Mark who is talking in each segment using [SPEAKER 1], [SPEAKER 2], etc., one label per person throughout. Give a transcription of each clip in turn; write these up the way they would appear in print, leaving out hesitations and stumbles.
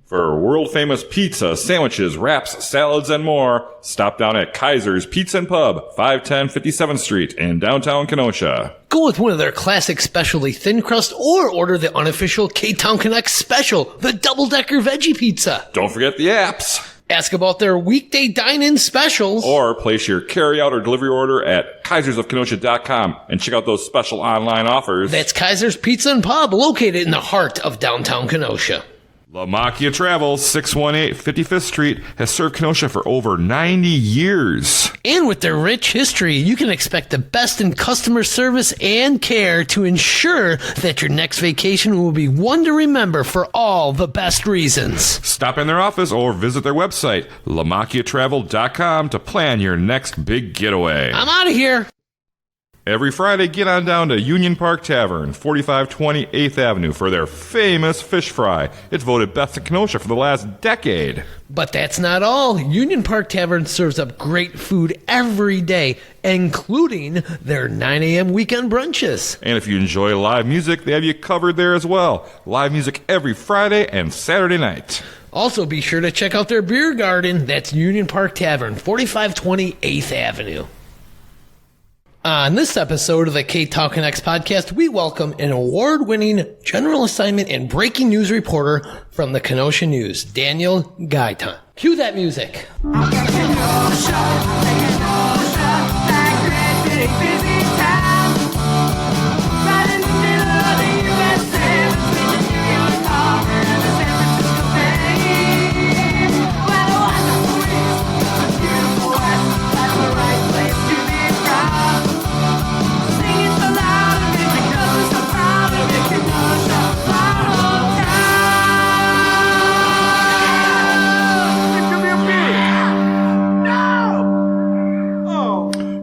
[SPEAKER 1] For world-famous pizza, sandwiches, wraps, salads, and more, stop down at Kaiser's Pizza and Pub, 510 57th Street in downtown Kenosha.
[SPEAKER 2] Go with one of their classic specialty thin crust or order the unofficial Ktown Connect special, the double-decker veggie pizza.
[SPEAKER 1] Don't forget the apps.
[SPEAKER 2] Ask about their weekday dine-in specials.
[SPEAKER 1] Or place your carry-out or delivery order at kaisersofkenosha.com and check out those special online offers.
[SPEAKER 2] That's Kaiser's Pizza and Pub, located in the heart of downtown Kenosha.
[SPEAKER 1] LaMacchia Travel, 618 55th Street, has served Kenosha for over 90 years.
[SPEAKER 2] And with their rich history, you can expect the best in customer service and care to ensure that your next vacation will be one to remember for all the best reasons.
[SPEAKER 1] Stop in their office or visit their website, LaMacchiaTravel.com, to plan your next big getaway.
[SPEAKER 2] I'm out of here.
[SPEAKER 1] Every Friday, get on down to Union Park Tavern, 4520 8th Avenue, for their famous fish fry. It's voted best in Kenosha for the last decade.
[SPEAKER 2] But that's not all. Union Park Tavern serves up great food every day, including their 9 a.m. weekend brunches.
[SPEAKER 1] And if you enjoy live music, they have you covered there as well. Live music every Friday and Saturday night.
[SPEAKER 2] Also, be sure to check out their beer garden. That's Union Park Tavern, 4520 8th Avenue. On this episode of the Ktown Connects podcast, we welcome an award-winning general assignment and breaking news reporter from the Kenosha News, Daniel Gaitan. Cue that music.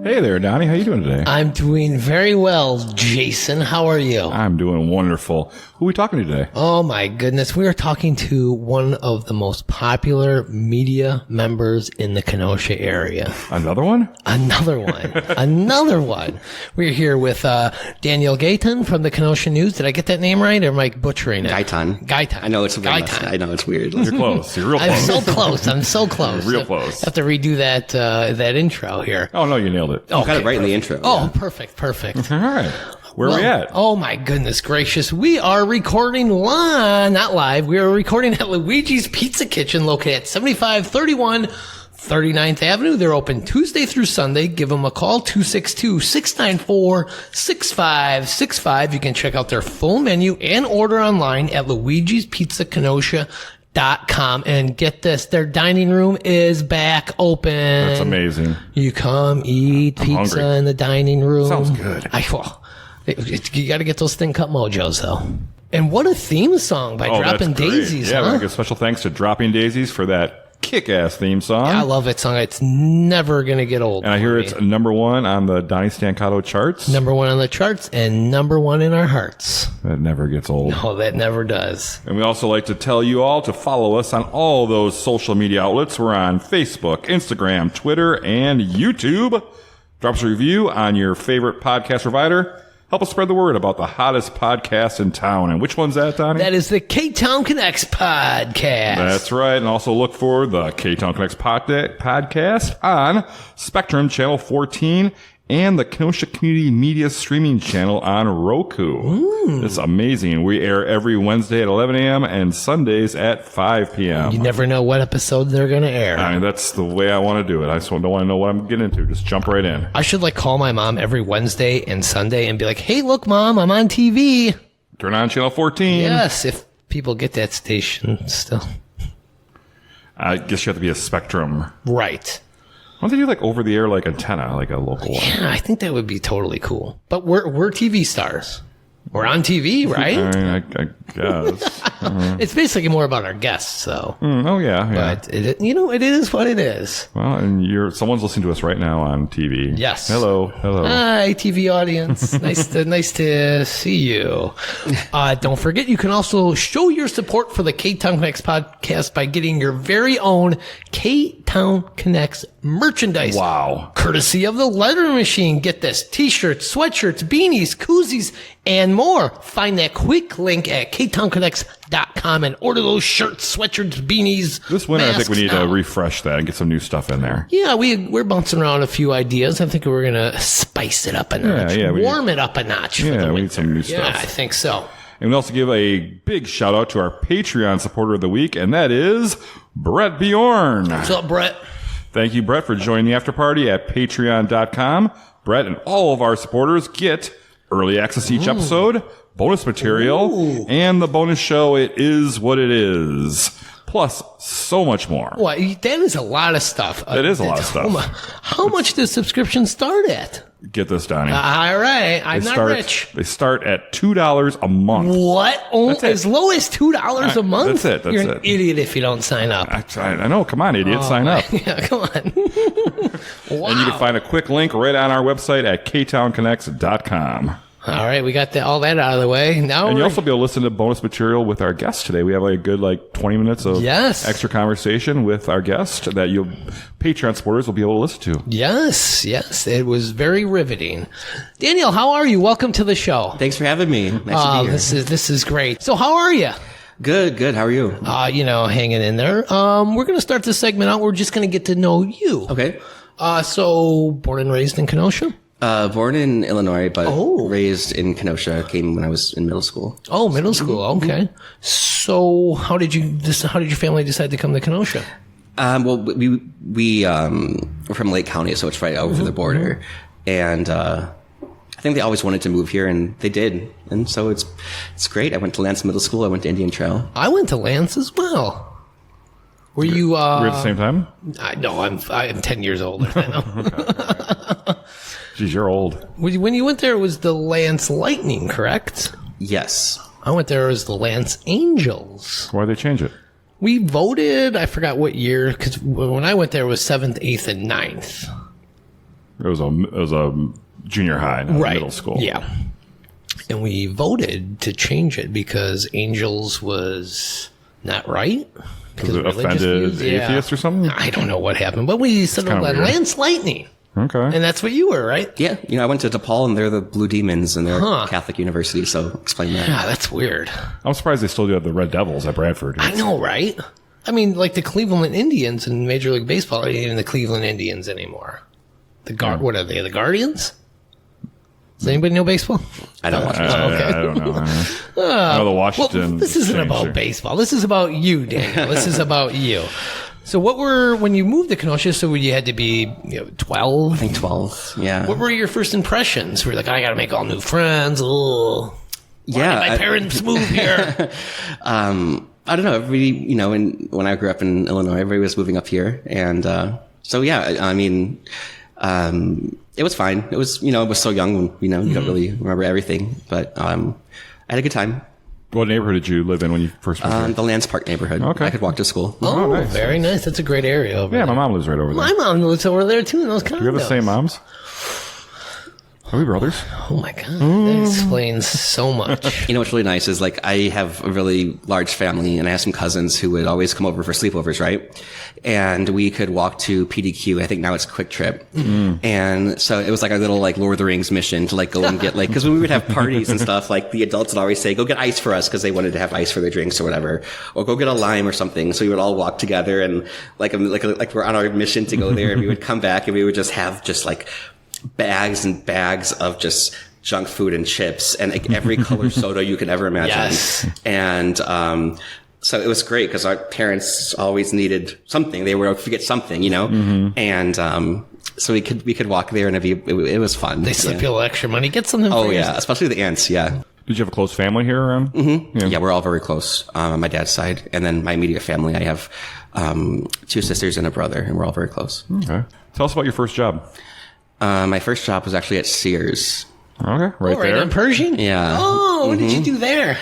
[SPEAKER 1] Hey there, Donnie. How you doing today?
[SPEAKER 2] I'm doing very well, Jason. How are you?
[SPEAKER 1] I'm doing wonderful. Who are we talking to today?
[SPEAKER 2] Oh, my goodness. We are talking to one of the most popular media members in the Kenosha area.
[SPEAKER 1] Another one?
[SPEAKER 2] Another one. Another one. We're here with Daniel Gaitan from the Kenosha News. Did I get that name right, or am I butchering it?
[SPEAKER 3] Gaitan.
[SPEAKER 2] Gaitan.
[SPEAKER 3] I know it's
[SPEAKER 2] Gaitan.
[SPEAKER 3] I know it's weird.
[SPEAKER 1] You're close. You're real close.
[SPEAKER 2] I'm so close. I'm so close.
[SPEAKER 1] Real close.
[SPEAKER 2] Have to redo that that intro here.
[SPEAKER 1] Oh, no, you nailed it.
[SPEAKER 2] Oh,
[SPEAKER 3] Got it right in the intro.
[SPEAKER 2] Oh, perfect.
[SPEAKER 1] All right. Where are we at?
[SPEAKER 2] Oh, my goodness gracious. We are recording not live. We are recording at Luigi's Pizza Kitchen, located at 7531 39th Avenue. They're open Tuesday through Sunday. Give them a call, 262-694-6565. You can check out their full menu and order online at luigispizzakenosha.com. And get this, their dining room is back open.
[SPEAKER 1] That's amazing.
[SPEAKER 2] You come eat pizza
[SPEAKER 1] hungry.
[SPEAKER 2] in the dining room.
[SPEAKER 1] Sounds good.
[SPEAKER 2] You got to get those Thin Cut Mojos, though. And what a theme song by Dropping
[SPEAKER 1] that's great.
[SPEAKER 2] Daisies,
[SPEAKER 1] Yeah,
[SPEAKER 2] huh?
[SPEAKER 1] we give special thanks to Dropping Daisies for that kick-ass theme song.
[SPEAKER 2] I love that song. It's never going to get old.
[SPEAKER 1] And I hear it's number one on the Donnie Stancato charts.
[SPEAKER 2] Number one on the charts and number one in our hearts.
[SPEAKER 1] That never gets old.
[SPEAKER 2] Oh, that never does.
[SPEAKER 1] And we also like to tell you all to follow us on all those social media outlets. We're on Facebook, Instagram, Twitter, and YouTube. Drop us a review on your favorite podcast provider. Help us spread the word about the hottest podcast in town. And which one's that, Donnie?
[SPEAKER 2] That is the Ktown Connects podcast.
[SPEAKER 1] That's right. And also look for the Ktown Connects podcast on Spectrum Channel 14 and the Kenosha Community Media streaming channel on Roku. It's amazing. We air every Wednesday at 11 a.m. and Sundays at 5 p.m.
[SPEAKER 2] You never know what episode they're going to air.
[SPEAKER 1] I mean, that's the way I want to do it. I just don't want to know what I'm getting into. Just jump right in.
[SPEAKER 2] I should call my mom every Wednesday and Sunday and be like, hey, look, Mom, I'm on TV.
[SPEAKER 1] Turn on Channel 14.
[SPEAKER 2] Yes, if people get that station still.
[SPEAKER 1] I guess you have to be a Spectrum.
[SPEAKER 2] Right.
[SPEAKER 1] Why don't they do over the air antenna, like a local one?
[SPEAKER 2] Yeah, I think that would be totally cool. But we're TV stars. We're on TV, right?
[SPEAKER 1] I guess.
[SPEAKER 2] It's basically more about our guests, though.
[SPEAKER 1] Oh, yeah.
[SPEAKER 2] But it is what it is.
[SPEAKER 1] Well, and someone's listening to us right now on TV.
[SPEAKER 2] Yes.
[SPEAKER 1] Hello.
[SPEAKER 2] Hi, TV audience. nice to see you. Don't forget, you can also show your support for the Ktown Connects podcast by getting your very own Ktown Connects merchandise.
[SPEAKER 1] Wow.
[SPEAKER 2] Courtesy of the Letter Machine. Get this: t-shirts, sweatshirts, beanies, koozies, and more. Find that quick link at ktownconnects.com. KTalkNext.com and order those shirts, sweatshirts, beanies.
[SPEAKER 1] This winter, I think we need
[SPEAKER 2] now.
[SPEAKER 1] to refresh that and get some new stuff in there.
[SPEAKER 2] Yeah, we're bouncing around a few ideas. I think we're going to spice it up a notch. Warm it up a notch.
[SPEAKER 1] Yeah, we need some new
[SPEAKER 2] Yeah,
[SPEAKER 1] stuff.
[SPEAKER 2] I think so.
[SPEAKER 1] And we also give a big shout out to our Patreon supporter of the week, and that is Brett Bjorn.
[SPEAKER 2] What's up, Brett?
[SPEAKER 1] Thank you, Brett, for joining the after party at patreon.com. Brett and all of our supporters get early access to each episode, bonus material, and the bonus show, It Is What It Is. Plus, so much more.
[SPEAKER 2] What? That is a lot of stuff.
[SPEAKER 1] That is a lot of stuff.
[SPEAKER 2] How much does subscription start at?
[SPEAKER 1] Get this, Donnie.
[SPEAKER 2] All right. I'm not rich.
[SPEAKER 1] They start at $2 a month.
[SPEAKER 2] What? As low as $2 a month?
[SPEAKER 1] That's it.
[SPEAKER 2] You're an idiot if you don't sign up.
[SPEAKER 1] I know. Come on, idiot. Sign up.
[SPEAKER 2] Yeah, come on. Wow.
[SPEAKER 1] And you can find a quick link right on our website at ktownconnects.com.
[SPEAKER 2] All right, we got all that out of the way. Now,
[SPEAKER 1] and you'll also be able to listen to bonus material with our guest today. We have a good 20 minutes of extra conversation with our guest that you Patreon supporters will be able to listen to.
[SPEAKER 2] Yes, it was very riveting. Daniel, how are you? Welcome to the show.
[SPEAKER 3] Thanks for having me. Nice to be here.
[SPEAKER 2] This is great. So, how are you?
[SPEAKER 3] Good. How are you?
[SPEAKER 2] Hanging in there. We're going to start this segment out. We're just going to get to know you.
[SPEAKER 3] Okay.
[SPEAKER 2] So, born and raised in Kenosha?
[SPEAKER 3] Born in Illinois, but raised in Kenosha. Came when I was in middle school.
[SPEAKER 2] Oh, middle school. Okay. So, how did your family decide to come to Kenosha?
[SPEAKER 3] Well, we were from Lake County, so it's right over the border, and I think they always wanted to move here, and they did, and so it's great. I went to Lance Middle School. I went to Indian Trail.
[SPEAKER 2] I went to Lance as well. Were you?
[SPEAKER 1] We're at the same time?
[SPEAKER 2] No, I'm 10 years older. I know.
[SPEAKER 1] Jeez, you're old.
[SPEAKER 2] When you went there, it was the Lance Lightning, correct?
[SPEAKER 3] Yes.
[SPEAKER 2] I went there as the Lance Angels.
[SPEAKER 1] Why'd they change it?
[SPEAKER 2] We voted, I forgot what year, because when I went there, it was 7th, 8th, and 9th.
[SPEAKER 1] It was a junior high, not middle school.
[SPEAKER 2] Yeah. And we voted to change it because Angels was not right.
[SPEAKER 1] Because it offended atheists or something?
[SPEAKER 2] I don't know what happened, but we settled on Lance Lightning.
[SPEAKER 1] Okay.
[SPEAKER 2] And that's what you were, right?
[SPEAKER 3] Yeah. I went to DePaul, and they're the Blue Demons, and they're Catholic University, so explain that.
[SPEAKER 2] Yeah, that's weird.
[SPEAKER 1] I'm surprised they still do have the Red Devils at Bradford.
[SPEAKER 2] I know, right? I mean, like the Cleveland Indians in Major League Baseball aren't even the Cleveland Indians anymore. What are they, the Guardians? Does anybody know baseball?
[SPEAKER 3] I don't watch baseball.
[SPEAKER 2] Okay.
[SPEAKER 1] I don't know. I know the Washington.
[SPEAKER 2] Well, this isn't about baseball. This is about you, Daniel. This is about you. So when you moved to Kenosha, so you had to be 12?
[SPEAKER 3] I think 12, yeah.
[SPEAKER 2] What were your first impressions? Were you like, I got to make all new friends? Why did my parents move here?
[SPEAKER 3] I don't know. Everybody, when I grew up in Illinois, everybody was moving up here. And so, yeah, I mean, it was fine. It was, I was so young when, you don't really remember everything. But I had a good time.
[SPEAKER 1] What neighborhood did you live in when you first moved here?
[SPEAKER 3] The Lance Park neighborhood.
[SPEAKER 1] Okay.
[SPEAKER 3] I could walk to school.
[SPEAKER 2] Oh, nice. Very nice. That's a great area over there.
[SPEAKER 1] My mom lives right over there.
[SPEAKER 2] My mom lives over there, too, in those condos.
[SPEAKER 1] You have the same moms? Are we brothers?
[SPEAKER 2] Oh, my God. That explains so much.
[SPEAKER 3] What's really nice is, I have a really large family, and I have some cousins who would always come over for sleepovers, right? And we could walk to PDQ. I think now it's Quick Trip. And so it was like a little, Lord of the Rings mission to, go and get, because when we would have parties and stuff, the adults would always say, go get ice for us, because they wanted to have ice for their drinks or whatever. Or go get a lime or something. So we would all walk together, and, like we're on our mission to go there, and we would come back, and we would just have bags and bags of just junk food and chips and every color soda you could ever imagine.
[SPEAKER 2] Yes.
[SPEAKER 3] And so it was great because our parents always needed something. They would forget something, And so we could walk there, and it was fun.
[SPEAKER 2] They slip you a little extra money. Get something for
[SPEAKER 3] yeah, especially the aunts, yeah.
[SPEAKER 1] Did you have a close family here around?
[SPEAKER 3] Mm-hmm. Yeah, we're all very close on my dad's side. And then my immediate family, I have 2 sisters and a brother, and we're all very close.
[SPEAKER 1] Okay. Tell us about your first job.
[SPEAKER 3] My first job was actually at Sears.
[SPEAKER 1] Okay, right there.
[SPEAKER 2] In Pershing?
[SPEAKER 3] Yeah.
[SPEAKER 2] Oh, what did you do there?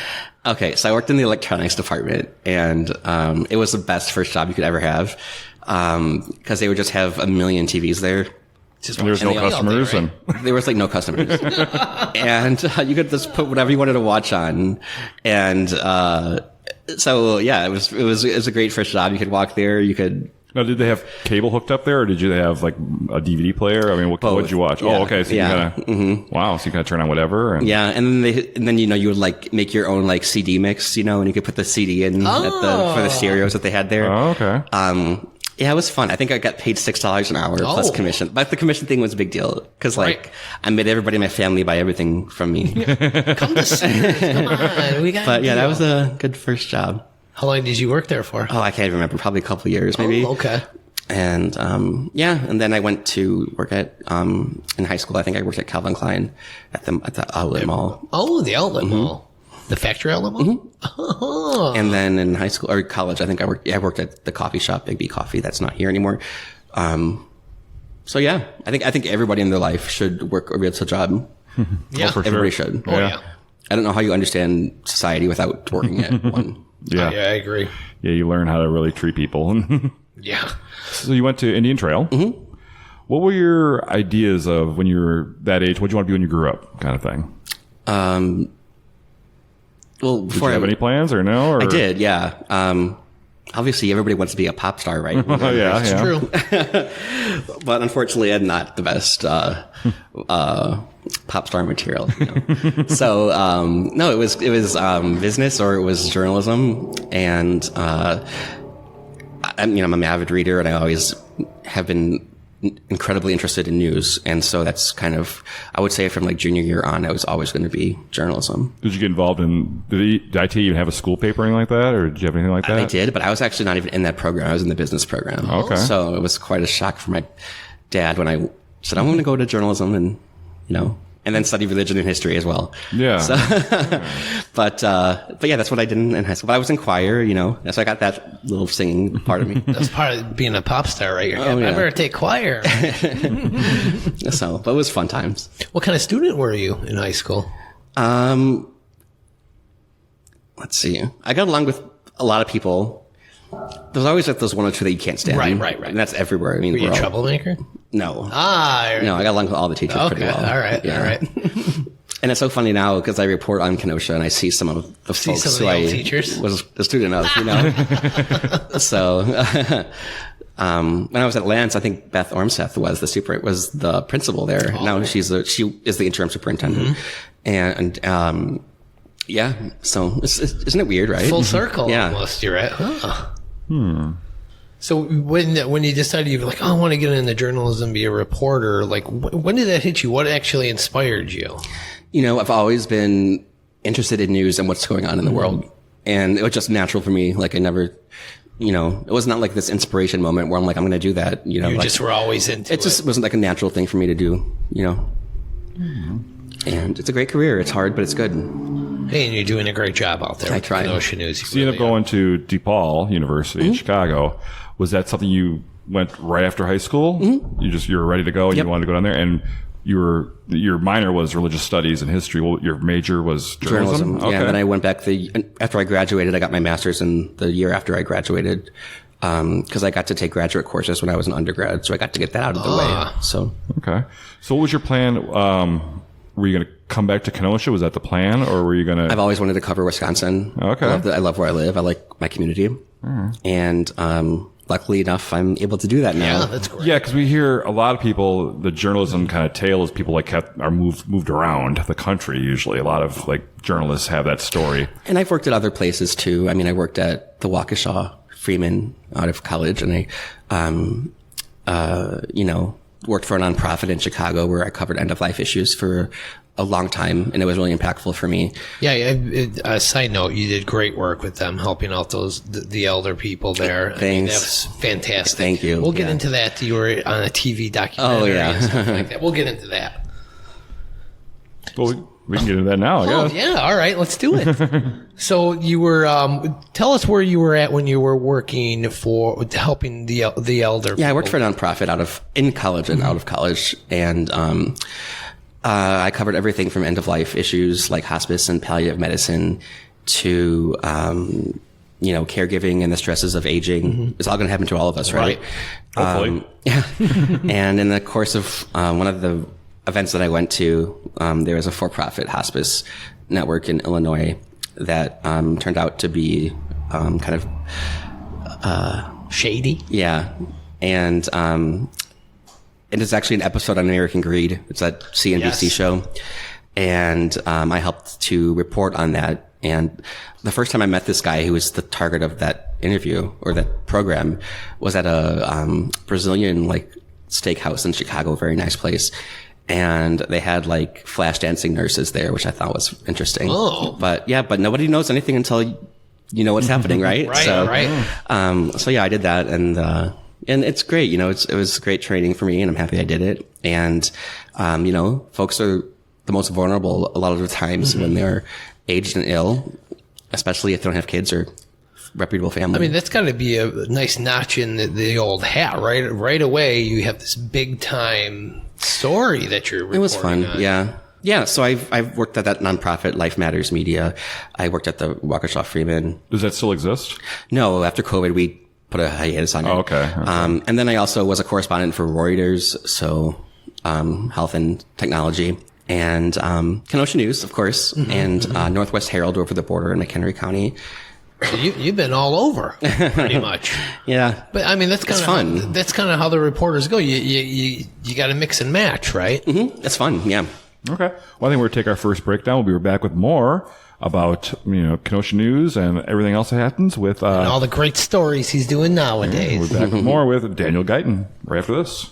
[SPEAKER 3] Okay, so I worked in the electronics department, and it was the best first job you could ever have, because they would just have a million TVs there.
[SPEAKER 1] And there was no customers,
[SPEAKER 3] day, right? There was no customers, and you could just put whatever you wanted to watch on, and so yeah, it was a great first job. You could walk there, you could
[SPEAKER 1] Now, did they have cable hooked up there, or did you have like a DVD player? I mean, what did you watch?
[SPEAKER 3] Yeah.
[SPEAKER 1] Oh, okay. So you kind of wow. So you kind of turn on whatever. And
[SPEAKER 3] Yeah, and then you would like make your own like CD mix, and you could put the CD in for the stereos that they had there.
[SPEAKER 1] Oh, okay.
[SPEAKER 3] Yeah, it was fun. I think I got paid $6 an hour plus commission. But the commission thing was a big deal because, like, I made everybody in my family buy everything from me.
[SPEAKER 2] Come to Sears. Come on. We got
[SPEAKER 3] But yeah, that was a good first job.
[SPEAKER 2] How long did you work there for?
[SPEAKER 3] Oh, I can't even remember. Probably a couple of years, maybe.
[SPEAKER 2] Oh, okay.
[SPEAKER 3] And and then I went to work at in high school. I think I worked at Calvin Klein at the outlet mall.
[SPEAKER 2] Oh, the outlet mall. The factory outlet mall? Oh.
[SPEAKER 3] And then in high school or college, I think I worked at the coffee shop, Big B Coffee. That's not here anymore. So yeah, I think everybody in their life should work a real job.
[SPEAKER 2] Yeah,
[SPEAKER 1] for
[SPEAKER 3] Everybody
[SPEAKER 1] sure.
[SPEAKER 3] should.
[SPEAKER 2] Oh, yeah.
[SPEAKER 3] I don't know how you understand society without working at one.
[SPEAKER 1] Yeah.
[SPEAKER 2] Yeah, I agree.
[SPEAKER 1] Yeah, you learn how to really treat people.
[SPEAKER 2] Yeah.
[SPEAKER 1] So you went to Indian Trail. Mm-hmm. What were your ideas of when you were that age? What did you want to be when you grew up, kind of thing?
[SPEAKER 3] Well,
[SPEAKER 1] Did
[SPEAKER 3] before
[SPEAKER 1] you have any plans or no? Or?
[SPEAKER 3] I did, yeah. Obviously, everybody wants to be a pop star, right?
[SPEAKER 1] Oh, yeah,
[SPEAKER 2] It's true.
[SPEAKER 3] But unfortunately, I'm not the best pop star material. So no, it was business or it was journalism, and I'm an avid reader, and I always have been incredibly interested in news, and so that's kind of, I would say from like junior year on, I was always going to be journalism.
[SPEAKER 1] Did you get involved in, did IT even have a school paper or anything like that, or did you have anything like that?
[SPEAKER 3] I did, but I was actually not even in that program. I was in the business program.
[SPEAKER 1] Okay.
[SPEAKER 3] So it was quite a shock for my dad when I said, I'm going to go to journalism and, and then study religion and history as well.
[SPEAKER 1] Yeah.
[SPEAKER 3] So, but yeah, that's what I did in high school. But I was in choir, so I got that little singing part of me.
[SPEAKER 2] That's part of being a pop star, right?
[SPEAKER 3] Oh, yeah.
[SPEAKER 2] I better take choir.
[SPEAKER 3] So, but it was fun times.
[SPEAKER 2] What kind of student were you in high school?
[SPEAKER 3] Let's see. I got along with a lot of people. There's always like those one or two that you can't stand.
[SPEAKER 2] Right.
[SPEAKER 3] And that's everywhere. I mean,
[SPEAKER 2] Were you a troublemaker?
[SPEAKER 3] No.
[SPEAKER 2] No,
[SPEAKER 3] I got along with all the teachers pretty well.
[SPEAKER 2] All right.
[SPEAKER 3] And it's so funny now because I report on Kenosha and I see some of the folks
[SPEAKER 2] some of
[SPEAKER 3] who
[SPEAKER 2] the
[SPEAKER 3] I
[SPEAKER 2] old teachers?
[SPEAKER 3] was a student of, So, when I was at Lance, I think Beth Ormseth was the principal there. Now she is the interim superintendent. And, yeah. So isn't it weird, right?
[SPEAKER 2] Full circle.
[SPEAKER 3] Yeah.
[SPEAKER 2] Almost. You're right. Huh. So when you decided you were like, I want to get into journalism, be a reporter, like when did that hit you? What actually inspired you?
[SPEAKER 3] I've always been interested in news and what's going on in the world. And it was just natural for me. Like I never, it was not like this inspiration moment where I'm like, I'm going to do that. You
[SPEAKER 2] just were always into it.
[SPEAKER 3] It just wasn't like a natural thing for me to do, And it's a great career. It's hard, but it's good.
[SPEAKER 2] Hey, and you're doing a great job out there.
[SPEAKER 3] I try.
[SPEAKER 2] Kenosha News.
[SPEAKER 1] So you ended up going to DePaul University in Chicago. Was that something you went right after high school? You were ready to go and you wanted to go down there, and your minor was religious studies and history. Well, your major was journalism. Okay.
[SPEAKER 3] Yeah, and then I went back after I graduated. I got my master's in the year after I graduated because I got to take graduate courses when I was an undergrad, so I got to get that out of the way. So
[SPEAKER 1] okay. So what was your plan? Were you going to come back to Kenosha? Was that the plan, or were you going to?
[SPEAKER 3] I've always wanted to cover Wisconsin.
[SPEAKER 1] Okay.
[SPEAKER 3] I love where I live. I like my community, and luckily enough, I'm able to do that now.
[SPEAKER 2] Yeah, that's great.
[SPEAKER 1] Yeah, because we hear a lot of people. The journalism kind of tale is people are moved around the country. Usually, a lot of like journalists have that story.
[SPEAKER 3] And I've worked at other places too. I mean, I worked at the Waukesha Freeman out of college, and I, worked for a nonprofit in Chicago where I covered end-of-life issues for a long time, and it was really impactful for me.
[SPEAKER 2] Yeah, a side note, you did great work with them, helping out the elder people there.
[SPEAKER 3] Thanks.
[SPEAKER 2] I mean, that was fantastic.
[SPEAKER 3] Thank you.
[SPEAKER 2] We'll get into that. You were on a TV documentary and stuff like that. We'll get into that.
[SPEAKER 1] Well, we can get into that now, I guess.
[SPEAKER 2] Oh, yeah. All right. Let's do it. So you were, tell us where you were at when you were working for helping the elder people.
[SPEAKER 3] Yeah, I worked for a nonprofit in college and out of college. And, I covered everything from end of life issues like hospice and palliative medicine to, caregiving and the stresses of aging. It's all going to happen to all of us, right?
[SPEAKER 1] Hopefully.
[SPEAKER 3] Yeah. And in the course of, one of the events that I went to, there was a for-profit hospice network in Illinois that turned out to be kind of
[SPEAKER 2] Shady.
[SPEAKER 3] Yeah. And it's actually an episode on American Greed. It's that CNBC show. And I helped to report on that. And the first time I met this guy who was the target of that interview or that program was at a Brazilian steakhouse in Chicago, very nice place. And they had flash dancing nurses there, which I thought was interesting.
[SPEAKER 2] Oh.
[SPEAKER 3] But nobody knows anything until you know what's happening, right?
[SPEAKER 2] Right.
[SPEAKER 3] So yeah, I did that, and it's great. It was great training for me, and I'm happy I did it. And folks are the most vulnerable a lot of the times when they're aged and ill, especially if they don't have kids or reputable family.
[SPEAKER 2] I mean, that's got to be a nice notch in the old hat, right? Right away, you have this big time story that you're reporting.
[SPEAKER 3] It was fun,
[SPEAKER 2] on.
[SPEAKER 3] yeah. Yeah, so I've worked at that nonprofit Life Matters Media. I worked at the Waukesha Freeman.
[SPEAKER 1] Does that still exist?
[SPEAKER 3] No, after COVID, we put a hiatus on it.
[SPEAKER 1] Oh, okay.
[SPEAKER 3] And then I also was a correspondent for Reuters, so health and technology. And Kenosha News, of course, and Northwest Herald over the border in McHenry County.
[SPEAKER 2] So you've been all over, pretty much.
[SPEAKER 3] Yeah.
[SPEAKER 2] But I mean, that's kind of
[SPEAKER 3] fun.
[SPEAKER 2] That's kind of how the reporters go. You got to mix and match, right?
[SPEAKER 3] Mm-hmm. It's fun. Yeah.
[SPEAKER 1] Okay. Well, I think we're going to take our first breakdown. We'll be back with more about, Kenosha News and everything else that happens with,
[SPEAKER 2] and all the great stories he's doing nowadays.
[SPEAKER 1] We're back with more with Daniel Gaitan right after this.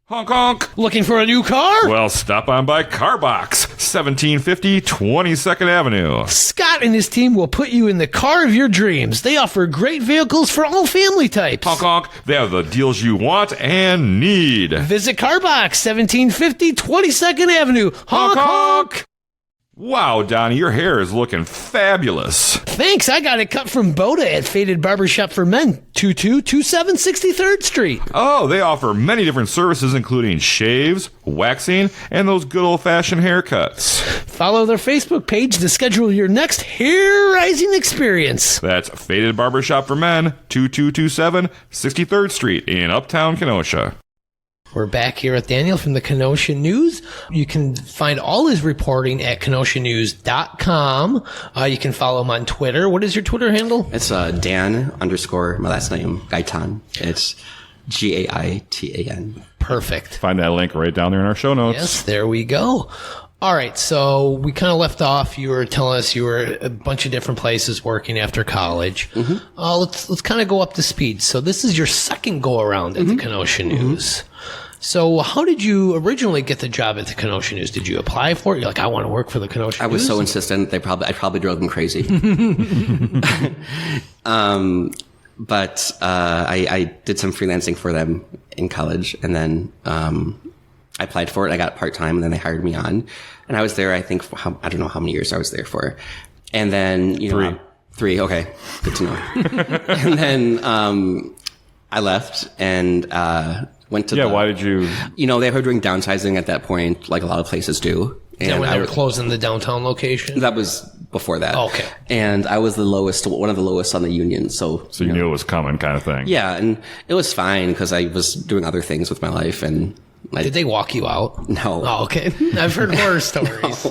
[SPEAKER 1] Honk honk!
[SPEAKER 2] Looking for a new car?
[SPEAKER 1] Well, stop on by CarBox, 1750 22nd Avenue.
[SPEAKER 2] Scott and his team will put you in the car of your dreams. They offer great vehicles for all family types.
[SPEAKER 1] Honk honk! They have the deals you want and need.
[SPEAKER 2] Visit CarBox, 1750 22nd Avenue. Honk honk!
[SPEAKER 1] Wow, Donnie, your hair is looking fabulous.
[SPEAKER 2] Thanks, I got it cut from Boda at Faded Barbershop for Men, 2227 63rd Street.
[SPEAKER 1] Oh, they offer many different services, including shaves, waxing, and those good old-fashioned haircuts.
[SPEAKER 2] Follow their Facebook page to schedule your next hair-rising experience.
[SPEAKER 1] That's Faded Barbershop for Men, 2227 63rd Street in Uptown Kenosha.
[SPEAKER 2] We're back here with Daniel from the Kenosha News. You can find all his reporting at kenoshanews.com. You can follow him on Twitter. What is your Twitter handle?
[SPEAKER 3] It's Dan _ my last name, Gaitan. It's Gaitan.
[SPEAKER 2] Perfect.
[SPEAKER 1] Find that link right down there in our show notes.
[SPEAKER 2] Yes, there we go. All right, so we kind of left off. You were telling us you were a bunch of different places working after college. Let's kind of go up to speed. So this is your second go around at the Kenosha News. So how did you originally get the job at the Kenosha News? Did you apply for it? You're like, I want to work for the Kenosha News?
[SPEAKER 3] I was so insistent. I probably drove them crazy. But I did some freelancing for them in college, and then I applied for it. I got part-time, and then they hired me on. And I was there, I think, I don't know how many years I was there for. And then, 3. Okay. Good to know. And then I left and went to
[SPEAKER 1] why did you?
[SPEAKER 3] They were doing downsizing at that point, like a lot of places do.
[SPEAKER 2] And when they were closing the downtown location?
[SPEAKER 3] That was before that.
[SPEAKER 2] Okay.
[SPEAKER 3] And I was one of the lowest on the union. So
[SPEAKER 1] you knew it was coming kind of thing.
[SPEAKER 3] Yeah. And it was fine because I was doing other things with my life. And
[SPEAKER 2] did they walk you out?
[SPEAKER 3] No.
[SPEAKER 2] Oh, okay. I've heard horror stories.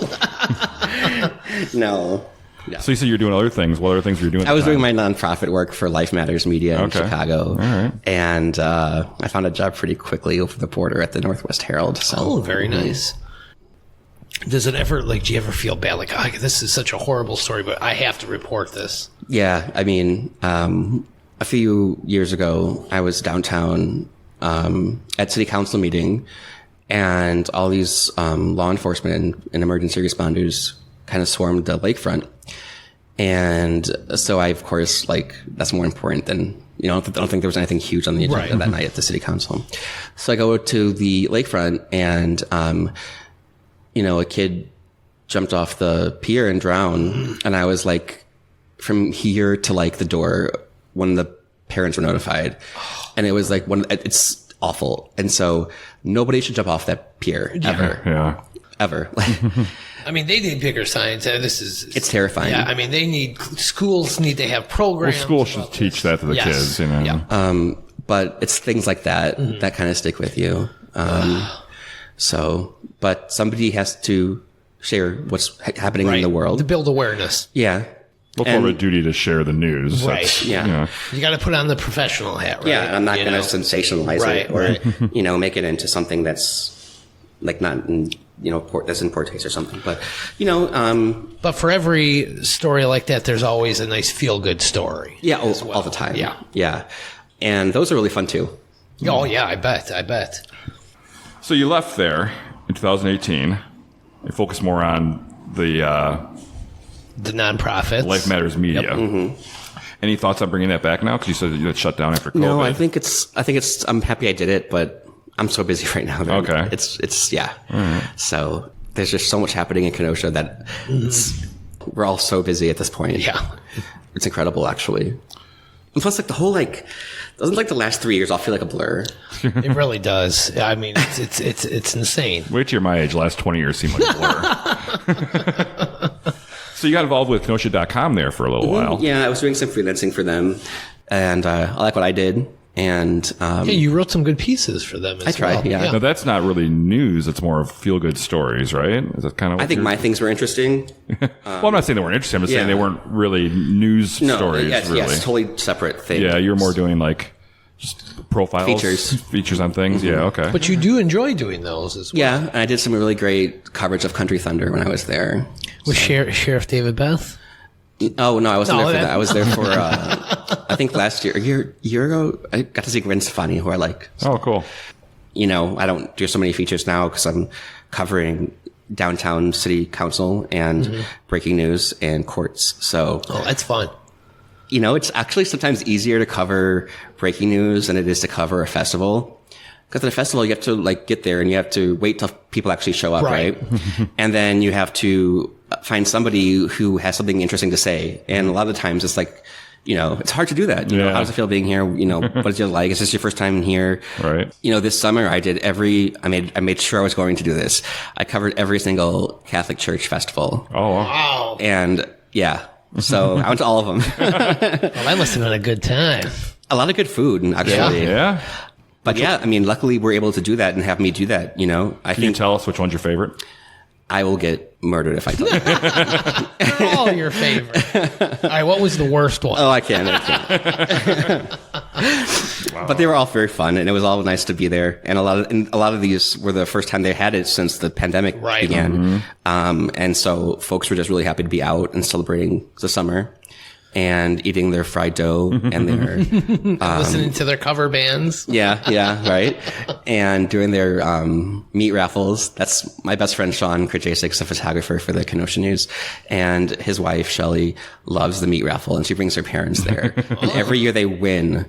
[SPEAKER 3] No.
[SPEAKER 1] Yeah. So you said you're doing other things. What other things were you doing?
[SPEAKER 3] I was doing my nonprofit work for Life Matters Media in Chicago.
[SPEAKER 1] All right.
[SPEAKER 3] And I found a job pretty quickly over the border at the Northwest Herald. So.
[SPEAKER 2] Oh, very nice. Does it ever, do you ever feel bad? This is such a horrible story, but I have to report this.
[SPEAKER 3] Yeah. I mean, a few years ago, I was downtown at city council meeting, and all these law enforcement and emergency responders kind of swarmed the lakefront. And so I, of course, that's more important than, I don't think there was anything huge on the agenda that night at the city council. So I go to the lakefront, and, a kid jumped off the pier and drowned. And I was from here to the door when the parents were notified. And it was it's awful. And so nobody should jump off that pier ever.
[SPEAKER 1] Yeah.
[SPEAKER 3] Ever.
[SPEAKER 2] I mean, they need bigger signs.
[SPEAKER 3] It's terrifying.
[SPEAKER 2] Yeah, I mean, schools need to have programs.
[SPEAKER 1] Well, schools should teach that to the kids,
[SPEAKER 2] Yeah.
[SPEAKER 3] But it's things like that that kind of stick with you. But somebody has to share what's happening in the world
[SPEAKER 2] to build awareness.
[SPEAKER 3] Yeah.
[SPEAKER 1] Well, it's more of a duty to share the news.
[SPEAKER 2] Right.
[SPEAKER 1] That's,
[SPEAKER 3] Yeah.
[SPEAKER 2] You got to put on the professional hat, right?
[SPEAKER 3] Yeah, I'm not going to sensationalize it or, make it into something that's like not in, that's in poor taste or something. But,
[SPEAKER 2] But for every story like that, there's always a nice feel-good story.
[SPEAKER 3] Yeah, all the time.
[SPEAKER 2] Yeah.
[SPEAKER 3] Yeah. And those are really fun too.
[SPEAKER 2] Oh, yeah, I bet.
[SPEAKER 1] So you left there in 2018. You focused more on the
[SPEAKER 2] nonprofits.
[SPEAKER 1] Life Matters Media.
[SPEAKER 2] Yep.
[SPEAKER 3] Mm-hmm.
[SPEAKER 1] Any thoughts on bringing that back now? Because you said you had shut down after COVID.
[SPEAKER 3] No, I think it's, I'm happy I did it, but I'm so busy right now. That
[SPEAKER 1] Okay.
[SPEAKER 3] It's yeah. Mm-hmm. So there's just so much happening in Kenosha that we're all so busy at this point.
[SPEAKER 2] Yeah.
[SPEAKER 3] It's incredible, actually. And plus, the whole, doesn't the last 3 years all feel like a blur?
[SPEAKER 2] It really does. I mean, it's insane.
[SPEAKER 1] Wait till you're my age. Last 20 years seem like a blur. So you got involved with Kenosha.com there for a little while.
[SPEAKER 3] Yeah, I was doing some freelancing for them, and I like what I did. And
[SPEAKER 2] you wrote some good pieces for them as
[SPEAKER 3] I tried,
[SPEAKER 2] well.
[SPEAKER 3] yeah.
[SPEAKER 1] Now, that's not really news. It's more of feel-good stories, right? Is that kind of what
[SPEAKER 3] I think my things were interesting.
[SPEAKER 1] well, I'm not saying they weren't interesting. I'm just saying they weren't really news stories, really.
[SPEAKER 3] Yes, totally separate things.
[SPEAKER 1] Yeah, you're more doing just profiles. Features on things. Mm-hmm. Yeah, okay.
[SPEAKER 2] But you do enjoy doing those as well.
[SPEAKER 3] Yeah, and I did some really great coverage of Country Thunder when I was there.
[SPEAKER 2] With Sheriff David Beth?
[SPEAKER 3] Oh, no, I wasn't there for that. I was there for, I think last year, a year ago, I got to see Gwen Stefani, who I like.
[SPEAKER 1] Oh, cool.
[SPEAKER 3] I don't do so many features now because I'm covering downtown city council and breaking news and courts. So,
[SPEAKER 2] that's fun.
[SPEAKER 3] It's actually sometimes easier to cover breaking news than it is to cover a festival. Because at a festival, you have to get there and you have to wait till people actually show up, right? And then you have to find somebody who has something interesting to say. And a lot of the times it's it's hard to do that. How does it feel being here? What is it like? Is this your first time here?
[SPEAKER 1] Right.
[SPEAKER 3] This summer I did I made sure I was going to do this. I covered every single Catholic church festival.
[SPEAKER 1] Oh,
[SPEAKER 2] Wow.
[SPEAKER 3] And yeah. So I went to all of them.
[SPEAKER 2] Well, that must have been a good time.
[SPEAKER 3] A lot of good food, actually.
[SPEAKER 1] yeah.
[SPEAKER 3] But luckily we're able to do that and have me do that. I
[SPEAKER 1] Can
[SPEAKER 3] think
[SPEAKER 1] you tell us which one's your favorite?
[SPEAKER 3] I will get murdered if I tell you.
[SPEAKER 2] They're all your favorite. All right, what was the worst one?
[SPEAKER 3] Oh, I can't. But they were all very fun, and it was all nice to be there. And a lot of these were the first time they had it since the pandemic began. And so folks were just really happy to be out and celebrating the summer and eating their fried dough and their
[SPEAKER 2] listening to their cover bands.
[SPEAKER 3] Yeah, right. And doing their meat raffles. That's my best friend Sean Krajacik's a photographer for the Kenosha News, and his wife Shelly loves the meat raffle, and she brings her parents there. And every year they win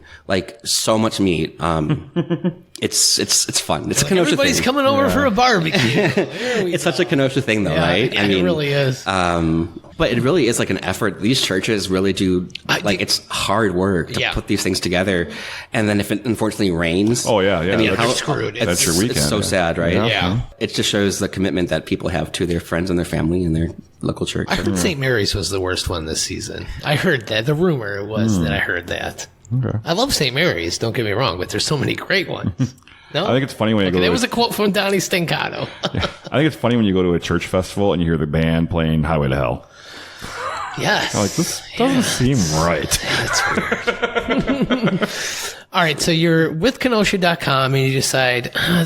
[SPEAKER 3] so much meat. It's fun. It's a Kenosha
[SPEAKER 2] Everybody's
[SPEAKER 3] thing.
[SPEAKER 2] coming over for a barbecue.
[SPEAKER 3] It's such a Kenosha thing, though, right?
[SPEAKER 2] Yeah, it really is.
[SPEAKER 3] But it really is an effort. These churches really do, it's hard work to put these things together. And then if it unfortunately rains.
[SPEAKER 1] Oh, yeah.
[SPEAKER 2] You're screwed.
[SPEAKER 1] That's your weekend.
[SPEAKER 3] It's so sad, right?
[SPEAKER 2] Yeah.
[SPEAKER 3] It just shows the commitment that people have to their friends and their family and their local church.
[SPEAKER 2] I heard St. Mary's was the worst one this season. I heard that. The rumor was that I heard that.
[SPEAKER 1] Okay.
[SPEAKER 2] I love St. Mary's, don't get me wrong, but there's so many great ones. No?
[SPEAKER 1] I think it's funny when you go
[SPEAKER 2] there was a quote from Donnie Stincado.
[SPEAKER 1] I think it's funny when you go to a church festival and you hear the band playing Highway to Hell.
[SPEAKER 2] Yes.
[SPEAKER 1] This doesn't seem right.
[SPEAKER 2] That's weird. All right, so you're with Kenosha.com and you decide, I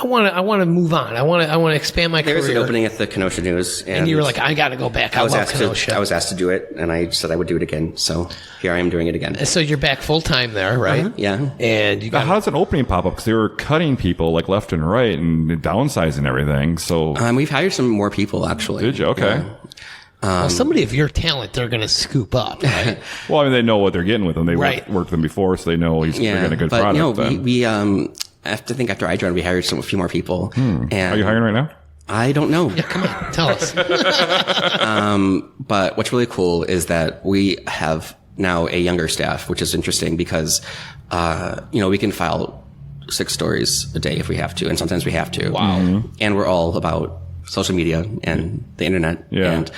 [SPEAKER 2] want to move on. I want to expand my career.
[SPEAKER 3] There was an opening at the Kenosha News. And
[SPEAKER 2] you were like, I got to go back. I love Kenosha.
[SPEAKER 3] I was asked to do it, and I said I would do it again. So here I am doing it again.
[SPEAKER 2] And so you're back full time there, right?
[SPEAKER 3] Yeah.
[SPEAKER 2] And you got
[SPEAKER 1] how does an opening pop up? Because they were cutting people left and right and downsizing everything. So
[SPEAKER 3] we've hired some more people, actually.
[SPEAKER 1] Did you? Okay.
[SPEAKER 3] Yeah.
[SPEAKER 2] well, somebody of your talent, they're going to scoop up, right?
[SPEAKER 1] Well, they know what they're getting with him. They worked with them before, so they know they're getting a good product.
[SPEAKER 3] We after I joined, we hired a few more people. And
[SPEAKER 1] are you hiring right now?
[SPEAKER 3] I don't know.
[SPEAKER 2] Yeah, come on, tell us.
[SPEAKER 3] But what's really cool is that we have now a younger staff, which is interesting because, we can file 6 stories a day if we have to, and sometimes we have to.
[SPEAKER 2] Wow.
[SPEAKER 1] Mm-hmm.
[SPEAKER 3] And we're all about social media and the internet.
[SPEAKER 1] Yeah.
[SPEAKER 3] And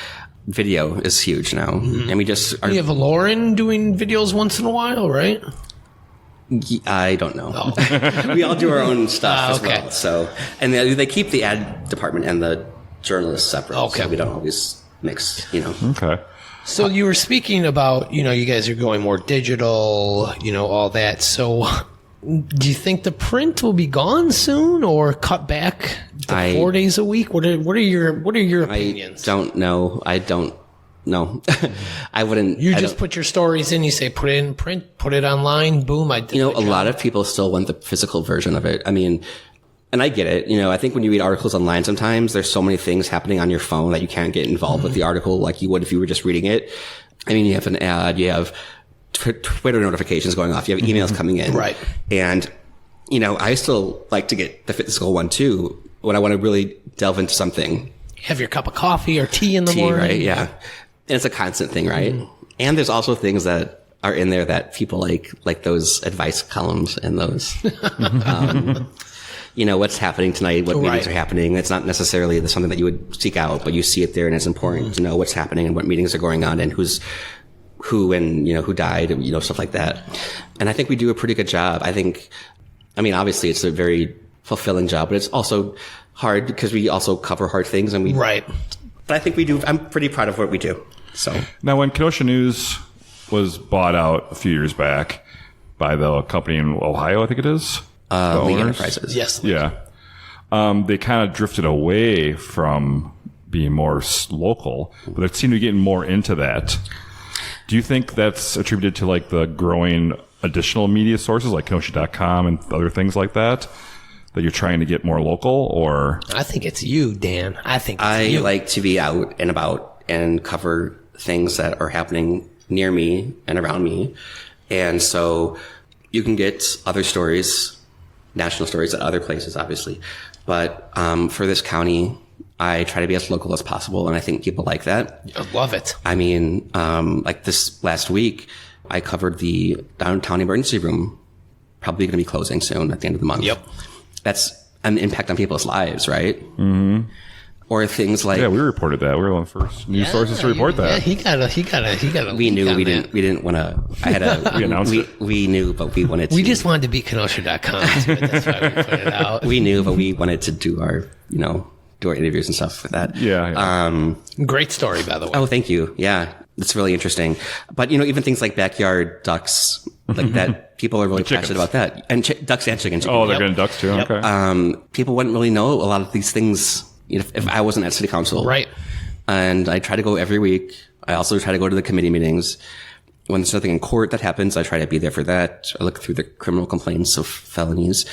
[SPEAKER 3] video is huge now. Mm-hmm. And we just are.
[SPEAKER 2] You have Lauren doing videos once in a while, right?
[SPEAKER 3] I don't know. We all do our own stuff as well. So, and they keep the ad department and the journalists separate.
[SPEAKER 2] Okay.
[SPEAKER 3] So we don't always mix,
[SPEAKER 1] Okay.
[SPEAKER 2] So you were speaking about, you guys are going more digital, all that. So do you think the print will be gone soon or cut back to 4 days a week? What are your opinions?
[SPEAKER 3] I don't know. No, I wouldn't.
[SPEAKER 2] You just put your stories in, you say, put it in print, put it online, boom. A
[SPEAKER 3] lot of people still want the physical version of it. I mean, and I get it. I think when you read articles online, sometimes there's so many things happening on your phone that you can't get involved with the article like you would if you were just reading it. I mean, you have an ad, you have Twitter notifications going off, you have emails coming in.
[SPEAKER 2] Right.
[SPEAKER 3] And, I still like to get the physical one too when I want to really delve into something.
[SPEAKER 2] Have your cup of coffee or tea in the morning.
[SPEAKER 3] Right? Yeah. And it's a constant thing, right? And there's also things that are in there that people like those advice columns and those, what's happening tonight, what meetings are happening. It's not necessarily something that you would seek out, but you see it there and it's important to know what's happening and what meetings are going on and who and, who died, stuff like that. And I think we do a pretty good job. Obviously it's a very fulfilling job, but it's also hard because we also cover hard things and
[SPEAKER 2] Right.
[SPEAKER 3] But I think we do. I'm pretty proud of what we do. So
[SPEAKER 1] now, when Kenosha News was bought out a few years back by the company in Ohio, I think it is,
[SPEAKER 3] League Enterprises.
[SPEAKER 2] Yes.
[SPEAKER 1] Yeah. They kind of drifted away from being more local, but they seem to be getting more into that. Do you think that's attributed to like the growing additional media sources like Kenosha.com and other things like that you're trying to get more local, or?
[SPEAKER 2] I think it's you, Dan.
[SPEAKER 3] I like to be out and about and cover things that are happening near me and around me. And so you can get other stories, national stories at other places, obviously. But for this county, I try to be as local as possible, and I think people like that.
[SPEAKER 2] I love it.
[SPEAKER 3] I mean, like this last week, I covered the downtown emergency room, probably going to be closing soon at the end of the month.
[SPEAKER 2] Yep.
[SPEAKER 3] That's an impact on people's lives, right? Mm-hmm. Or things like...
[SPEAKER 1] Yeah, we reported that. We were one of the first news sources to report that.
[SPEAKER 2] Yeah, he got a
[SPEAKER 3] We knew we didn't want to... I had a...
[SPEAKER 1] We announced it.
[SPEAKER 3] We knew, but we wanted to...
[SPEAKER 2] We just wanted to be Kenosha.com. That's why we put it out.
[SPEAKER 3] We knew, but we wanted to do our, do our interviews and stuff with that.
[SPEAKER 1] Yeah.
[SPEAKER 2] Great story, by the way.
[SPEAKER 3] Oh, thank you. Yeah, it's really interesting. But, even things like backyard ducks, like that, people are really passionate about that. And ducks and chickens.
[SPEAKER 1] Oh, they're getting ducks too?
[SPEAKER 2] Yep.
[SPEAKER 1] Okay.
[SPEAKER 3] People wouldn't really know a lot of these things if I wasn't at city council.
[SPEAKER 2] Right.
[SPEAKER 3] And I try to go every week. I also try to go to the committee meetings. When there's something in court that happens, I try to be there for that. I look through the criminal complaints of felonies.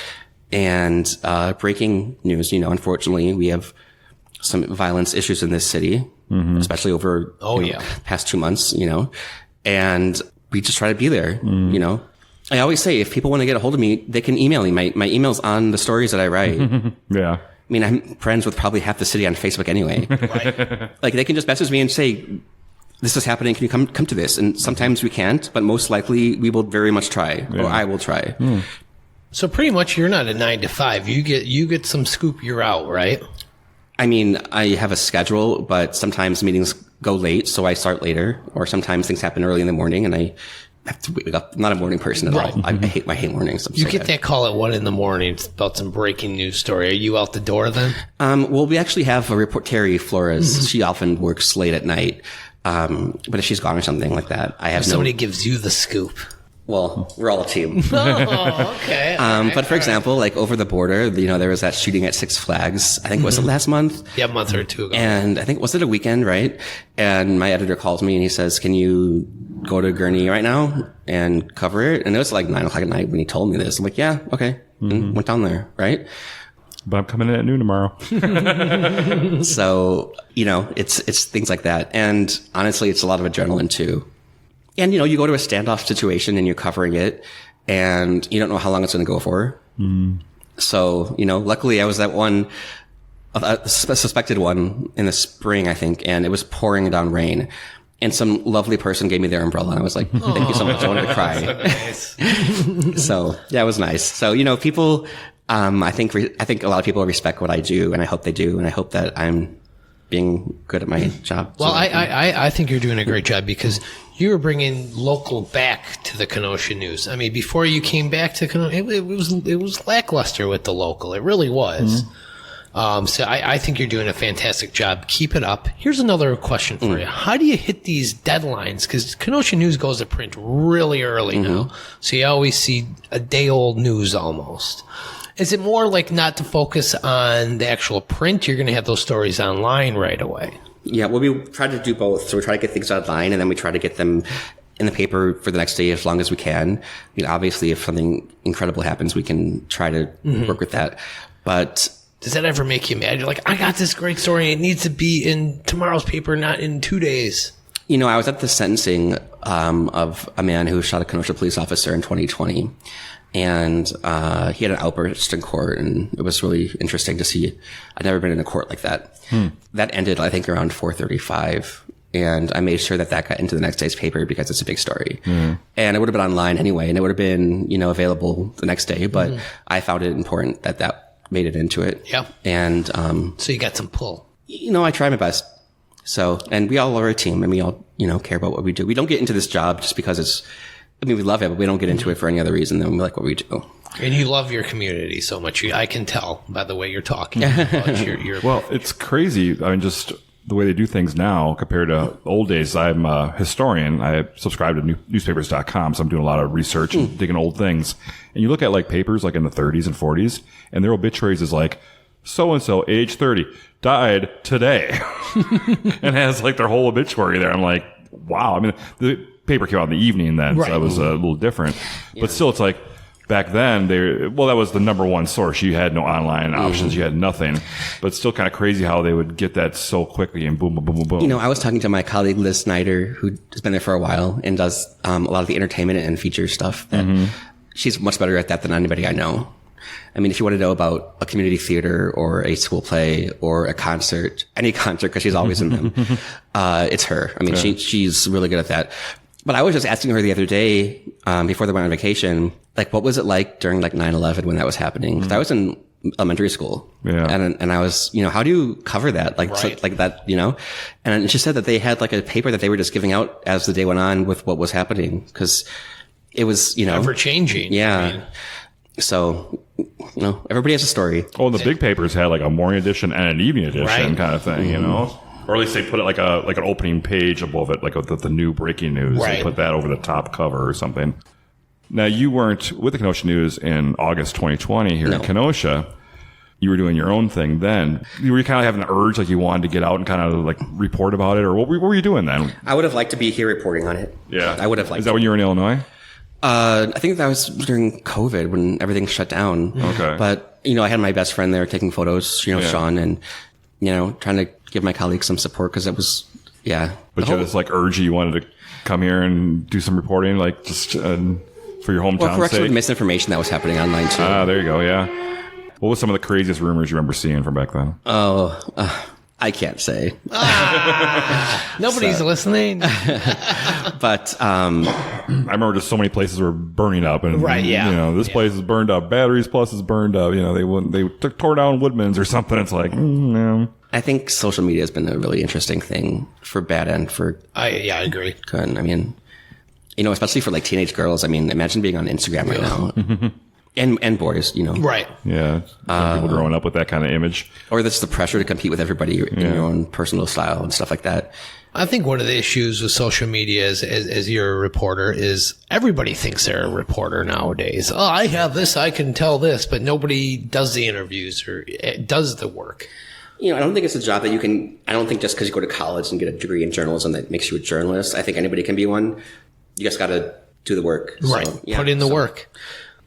[SPEAKER 3] And breaking news, unfortunately, we have some violence issues in this city, especially over past 2 months, and we just try to be there, I always say, if people want to get a hold of me, they can email me. My email's on the stories that I write.
[SPEAKER 1] Yeah.
[SPEAKER 3] I mean, I'm friends with probably half the city on Facebook anyway.
[SPEAKER 2] Right.
[SPEAKER 3] Like, they can just message me and say, this is happening. Can you come to this? And sometimes we can't, but most likely we will very much try, or I will try.
[SPEAKER 2] So pretty much you're not a 9 to 5. You get some scoop, you're out, right?
[SPEAKER 3] I mean, I have a schedule, but sometimes meetings go late, so I start later, or sometimes things happen early in the morning and I have to wake up. I'm not a morning person at all. I hate mornings.
[SPEAKER 2] You get that call at 1 a.m. about some breaking news story. Are you out the door then?
[SPEAKER 3] Well, we actually have a report, Terry Flores. She often works late at night. But if she's gone or something like that, I have
[SPEAKER 2] somebody gives you the scoop.
[SPEAKER 3] Well, we're all a team.
[SPEAKER 2] Oh, okay.
[SPEAKER 3] But for example, like over the border, there was that shooting at Six Flags. I think was it last month?
[SPEAKER 2] Yeah, a month or two ago.
[SPEAKER 3] And I think, was it a weekend, right? And my editor calls me and he says, can you go to Gurney right now and cover it? And it was like 9:00 at night when he told me this. I'm like, yeah, okay. And went down there, right?
[SPEAKER 1] But I'm coming in at noon tomorrow.
[SPEAKER 3] So, it's things like that. And honestly, it's a lot of adrenaline too. And, you go to a standoff situation and you're covering it and you don't know how long it's going to go for. So, luckily I was at one, a suspected one in the spring, I think, and it was pouring down rain. And some lovely person gave me their umbrella. And I was like, thank you so much. I wanted to cry. So, yeah, it was nice. So, people, I think a lot of people respect what I do, and I hope they do. And I hope that I'm being good at my job.
[SPEAKER 2] Well, I think you're doing a great job because you were bringing local back to the Kenosha News. I mean, before you came back to Kenosha, it was lackluster with the local. It really was. So I think you're doing a fantastic job. Keep it up. Here's another question for you. How do you hit these deadlines? Because Kenosha News goes to print really early now. So you always see a day-old news almost. Is it more like not to focus on the actual print? You're going to have those stories online right away.
[SPEAKER 3] Yeah, well, we try to do both. So we try to get things online, and then we try to get them in the paper for the next day as long as we can. I mean, obviously, if something incredible happens, we can try to work with that. But
[SPEAKER 2] does that ever make you mad? You're like, I got this great story. It needs to be in tomorrow's paper, not in 2 days.
[SPEAKER 3] You know, I was at the sentencing of a man who shot a Kenosha police officer in 2020. And he had an outburst in court, and it was really interesting to see. I'd never been in a court like that. That ended, I think, around 4:35. And I made sure that got into the next day's paper because it's a big story. And it would have been online anyway, and it would have been, available the next day. But I found it important that made it into it.
[SPEAKER 2] Yeah.
[SPEAKER 3] And
[SPEAKER 2] so you got some pull.
[SPEAKER 3] I try my best. So, and we all are a team, and we all, care about what we do. We don't get into this job just because we love it, but we don't get into it for any other reason than we like what we do.
[SPEAKER 2] And you love your community so much. I can tell by the way you're talking.
[SPEAKER 1] Well, it's crazy. I mean, just the way they do things now compared to old days. I'm a historian. I subscribe to newspapers.com, so I'm doing a lot of research and digging old things. And you look at like papers like in the 30s and 40s, and their obituaries is like, so-and-so, age 30, died today. And has like their whole obituary there. I'm like, wow. I mean, the paper came out in the evening then, so that was a little different. But still, it's like, back then, that was the number one source. You had no online options. You had nothing. But it's still kind of crazy how they would get that so quickly and boom, boom, boom, boom, boom.
[SPEAKER 3] I was talking to my colleague Liz Snyder, who has been there for a while and does a lot of the entertainment and feature stuff. She's much better at that than anybody I know. I mean, if you want to know about a community theater or a school play or a concert, any concert, because she's always in them, it's her. I mean, she's really good at that. But I was just asking her the other day, before they went on vacation, like, what was it like during like 9/11 when that was happening? 'Cause I was in elementary school. Yeah. And I was, how do you cover that? Like, so, like that, and she said that they had like a paper that they were just giving out as the day went on with what was happening. 'Cause it was,
[SPEAKER 2] ever changing.
[SPEAKER 3] Yeah. I mean, so, everybody has a story.
[SPEAKER 1] Oh, and the big papers had like a morning edition and an evening edition kind of thing, Or at least they put it like an opening page above it, like the new breaking news. Right. They put that over the top cover or something. Now, you weren't with the Kenosha News in August 2020 here in Kenosha. You were doing your own thing then. Were you kind of having the urge, like you wanted to get out and kind of like report about it? Or what were you doing then?
[SPEAKER 3] I would have liked to be here reporting on it.
[SPEAKER 1] Yeah.
[SPEAKER 3] I would have liked
[SPEAKER 1] Is that when you were in Illinois?
[SPEAKER 3] I think that was during COVID when everything shut down.
[SPEAKER 1] Okay.
[SPEAKER 3] But, I had my best friend there taking photos, Sean, and, trying to give my colleagues some support because it was,
[SPEAKER 1] But you had this like urge you wanted to come here and do some reporting, like just for your hometown
[SPEAKER 3] Well, correction with misinformation that was happening online too.
[SPEAKER 1] There you go, yeah. What was some of the craziest rumors you remember seeing from back then?
[SPEAKER 3] Oh, I can't say.
[SPEAKER 2] Nobody's listening.
[SPEAKER 3] But
[SPEAKER 1] I remember just so many places were burning up, and this place is burned up. Batteries Plus is burned up. They tore down Woodman's or something. It's like,
[SPEAKER 3] I think social media has been a really interesting thing for bad and for
[SPEAKER 2] I agree.
[SPEAKER 3] Good. I mean, especially for like teenage girls. I mean, imagine being on Instagram right now. And boys,
[SPEAKER 2] Right.
[SPEAKER 1] Yeah. People growing up with that kind of image.
[SPEAKER 3] Or that's the pressure to compete with everybody in your own personal style and stuff like that.
[SPEAKER 2] I think one of the issues with social media as you're a reporter is everybody thinks they're a reporter nowadays. Oh, I have this, I can tell this, but nobody does the interviews or does the work.
[SPEAKER 3] I don't think it's a job that I don't think just because you go to college and get a degree in journalism that makes you a journalist. I think anybody can be one. You just got to do the work.
[SPEAKER 2] Right. So, put in the work.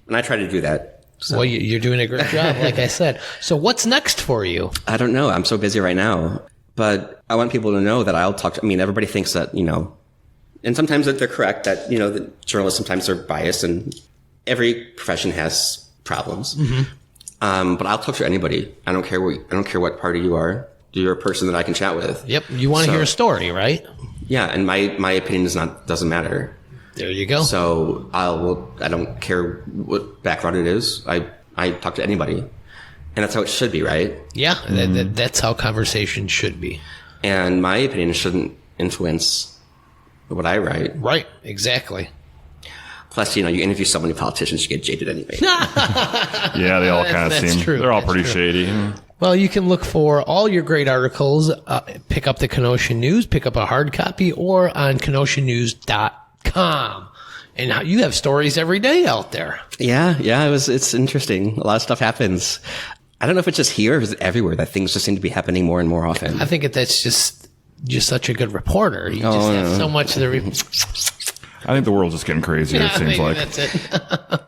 [SPEAKER 3] And I try to do that. So.
[SPEAKER 2] Well, you're doing a great job, like I said. So what's next for you?
[SPEAKER 3] I don't know. I'm so busy right now. But I want people to know that I'll talk to, everybody thinks that, and sometimes that they're correct, that, the journalists sometimes are biased and every profession has problems. But I'll talk to anybody. I don't care what party you are. You're a person that I can chat with.
[SPEAKER 2] Yep. You want to hear a story, right?
[SPEAKER 3] Yeah. And my opinion doesn't matter.
[SPEAKER 2] There you go.
[SPEAKER 3] So I don't care what background it is. I talk to anybody. And that's how it should be, right?
[SPEAKER 2] Yeah. That's how conversation should be.
[SPEAKER 3] And my opinion shouldn't influence what I write.
[SPEAKER 2] Right. Exactly.
[SPEAKER 3] Plus, you interview so many politicians, you get jaded anyway.
[SPEAKER 1] Yeah, they all kind of seem, true. They're all pretty shady.
[SPEAKER 2] Well, you can look for all your great articles, pick up the Kenosha News, pick up a hard copy, or on KenoshaNews.com. And you have stories every day out there.
[SPEAKER 3] Yeah, it's interesting. A lot of stuff happens. I don't know if it's just here or is it everywhere that things just seem to be happening more and more often.
[SPEAKER 2] I think that's just such a good reporter. You just have so much of the...
[SPEAKER 1] I think the world's just getting crazier, it seems like.
[SPEAKER 2] That's it.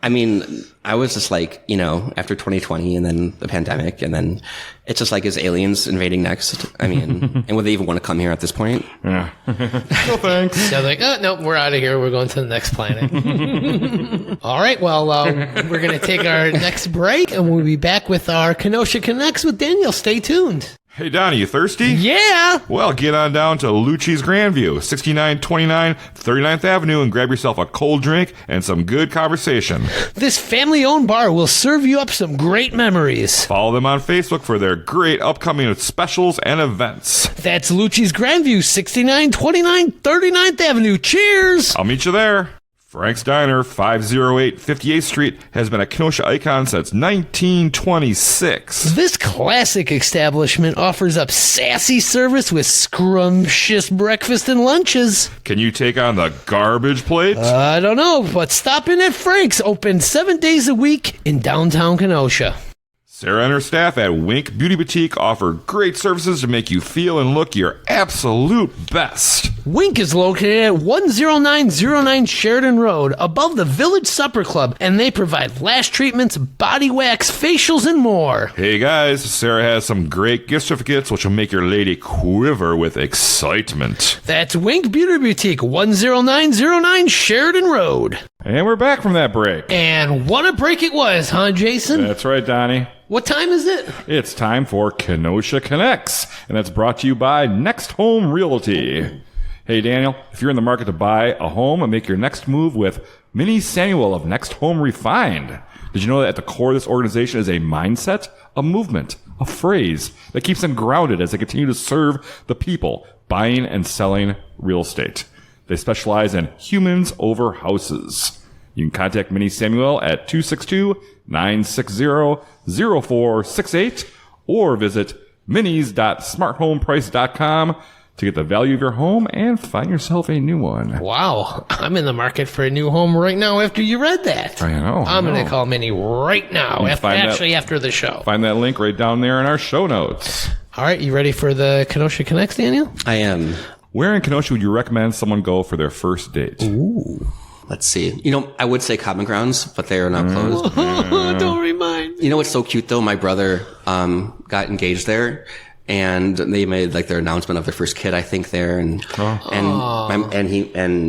[SPEAKER 3] I mean, I was just like, after 2020 and then the pandemic, and then it's just like, is aliens invading next? I mean, and would they even want to come here at this point?
[SPEAKER 1] Yeah. No thanks.
[SPEAKER 2] So they're like, oh, no, we're out of here. We're going to the next planet. All right. Well, we're going to take our next break, and we'll be back with our Kenosha Connects with Daniel. Stay tuned.
[SPEAKER 1] Hey, Donnie, you thirsty?
[SPEAKER 2] Yeah.
[SPEAKER 1] Well, get on down to Lucci's Grandview, 6929 39th Avenue, and grab yourself a cold drink and some good conversation.
[SPEAKER 2] This family-owned bar will serve you up some great memories.
[SPEAKER 1] Follow them on Facebook for their great upcoming specials and events.
[SPEAKER 2] That's Lucci's Grandview, 6929 39th Avenue. Cheers.
[SPEAKER 1] I'll meet you there. Frank's Diner, 508 58th Street, has been a Kenosha icon since 1926.
[SPEAKER 2] This classic establishment offers up sassy service with scrumptious breakfast and lunches.
[SPEAKER 1] Can you take on the garbage plate?
[SPEAKER 2] I don't know, but stop in at Frank's, open 7 days a week in downtown Kenosha.
[SPEAKER 1] Sarah and her staff at Wink Beauty Boutique offer great services to make you feel and look your absolute best.
[SPEAKER 2] Wink is located at 10909 Sheridan Road, above the Village Supper Club, and they provide lash treatments, body wax, facials, and more.
[SPEAKER 1] Hey guys, Sarah has some great gift certificates which will make your lady quiver with excitement.
[SPEAKER 2] That's Wink Beauty Boutique, 10909 Sheridan Road.
[SPEAKER 1] And we're back from that break.
[SPEAKER 2] And what a break it was, huh, Jason?
[SPEAKER 1] That's right, Donnie.
[SPEAKER 2] What time is it?
[SPEAKER 1] It's time for Kenosha Connects, and that's brought to you by Next Home Realty. Hey, Daniel, if you're in the market to buy a home and make your next move with Minnie Samuel of Next Home Refined, did you know that at the core of this organization is a mindset, a movement, a phrase that keeps them grounded as they continue to serve the people buying and selling real estate? They specialize in humans over houses. You can contact Minnie Samuel at 262-960-0468 or visit minis.smarthomeprice.com to get the value of your home and find yourself a new one.
[SPEAKER 2] Wow. I'm in the market for a new home right now after you read that.
[SPEAKER 1] I know.
[SPEAKER 2] I'm going to call Minnie right now, after the show.
[SPEAKER 1] Find that link right down there in our show notes.
[SPEAKER 2] All right. You ready for the Kenosha Connects, Daniel?
[SPEAKER 3] I am.
[SPEAKER 1] Where in Kenosha would you recommend someone go for their first date?
[SPEAKER 3] Ooh. Let's see. I would say Common Grounds, but they are now closed.
[SPEAKER 2] Don't remind me.
[SPEAKER 3] You know what's so cute though? My brother got engaged there, and they made like their announcement of their first kid, I think, there, and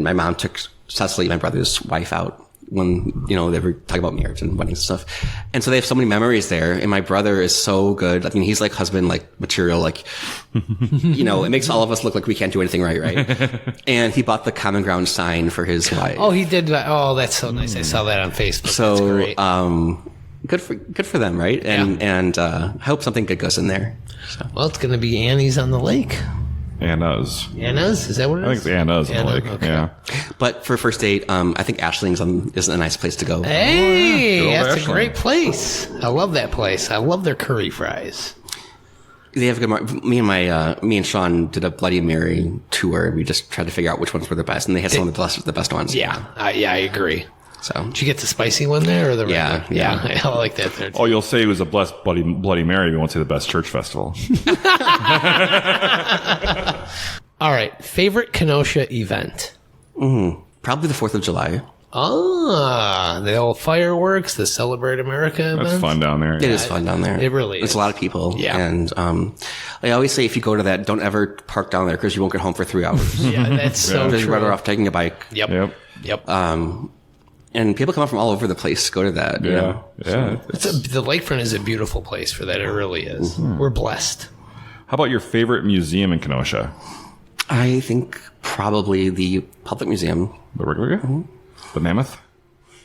[SPEAKER 3] my mom took Cecily, my brother's wife, out when they were talking about marriage and weddings and stuff, and so they have so many memories there. And my brother is so good. I mean, he's like husband material, it makes all of us look like we can't do anything right. And he bought the Common Ground sign for his wife.
[SPEAKER 2] Oh, he did that. Oh, that's so nice. I saw that on Facebook.
[SPEAKER 3] So
[SPEAKER 2] that's great.
[SPEAKER 3] Good for them, right? And I hope something good goes in there. So.
[SPEAKER 2] Well, it's going to be Annie's on the Lake.
[SPEAKER 1] Anna's.
[SPEAKER 2] Is that what it is?
[SPEAKER 1] I think it's Anna's on the lake.
[SPEAKER 2] Okay.
[SPEAKER 1] Yeah.
[SPEAKER 3] But for first date, I think Ashling's is a nice place to go.
[SPEAKER 2] Hey, that's
[SPEAKER 1] Ashland.
[SPEAKER 2] a great place. I love that place. I love their curry fries.
[SPEAKER 3] They have good. Me and Sean did a Bloody Mary tour. We just tried to figure out which ones were the best, and they had some of the best ones.
[SPEAKER 2] Yeah, I agree.
[SPEAKER 3] So
[SPEAKER 2] did you get the spicy one there or the regular?
[SPEAKER 3] Yeah.
[SPEAKER 2] I like that there too.
[SPEAKER 1] Oh, you'll say it was a blessed Bloody Mary. You won't say the best church festival.
[SPEAKER 2] All right, favorite Kenosha event?
[SPEAKER 3] Probably the 4th of July.
[SPEAKER 2] The old fireworks, the Celebrate America event.
[SPEAKER 1] That's fun down there.
[SPEAKER 3] It is fun down there.
[SPEAKER 2] It really is.
[SPEAKER 3] It's a lot of people.
[SPEAKER 2] Yeah.
[SPEAKER 3] And I always say if you go to that, don't ever park down there because you won't get home for 3 hours.
[SPEAKER 2] Yeah, that's so
[SPEAKER 3] You're
[SPEAKER 2] true.
[SPEAKER 3] better off taking a bike.
[SPEAKER 2] Yep.
[SPEAKER 3] And people come up from all over the place to go to that. you know?
[SPEAKER 1] Yeah.
[SPEAKER 2] The lakefront is a beautiful place for that. It really is. We're blessed.
[SPEAKER 1] How about your favorite museum in Kenosha?
[SPEAKER 3] I think probably the Public Museum.
[SPEAKER 1] The regular? Mm-hmm. The Mammoth?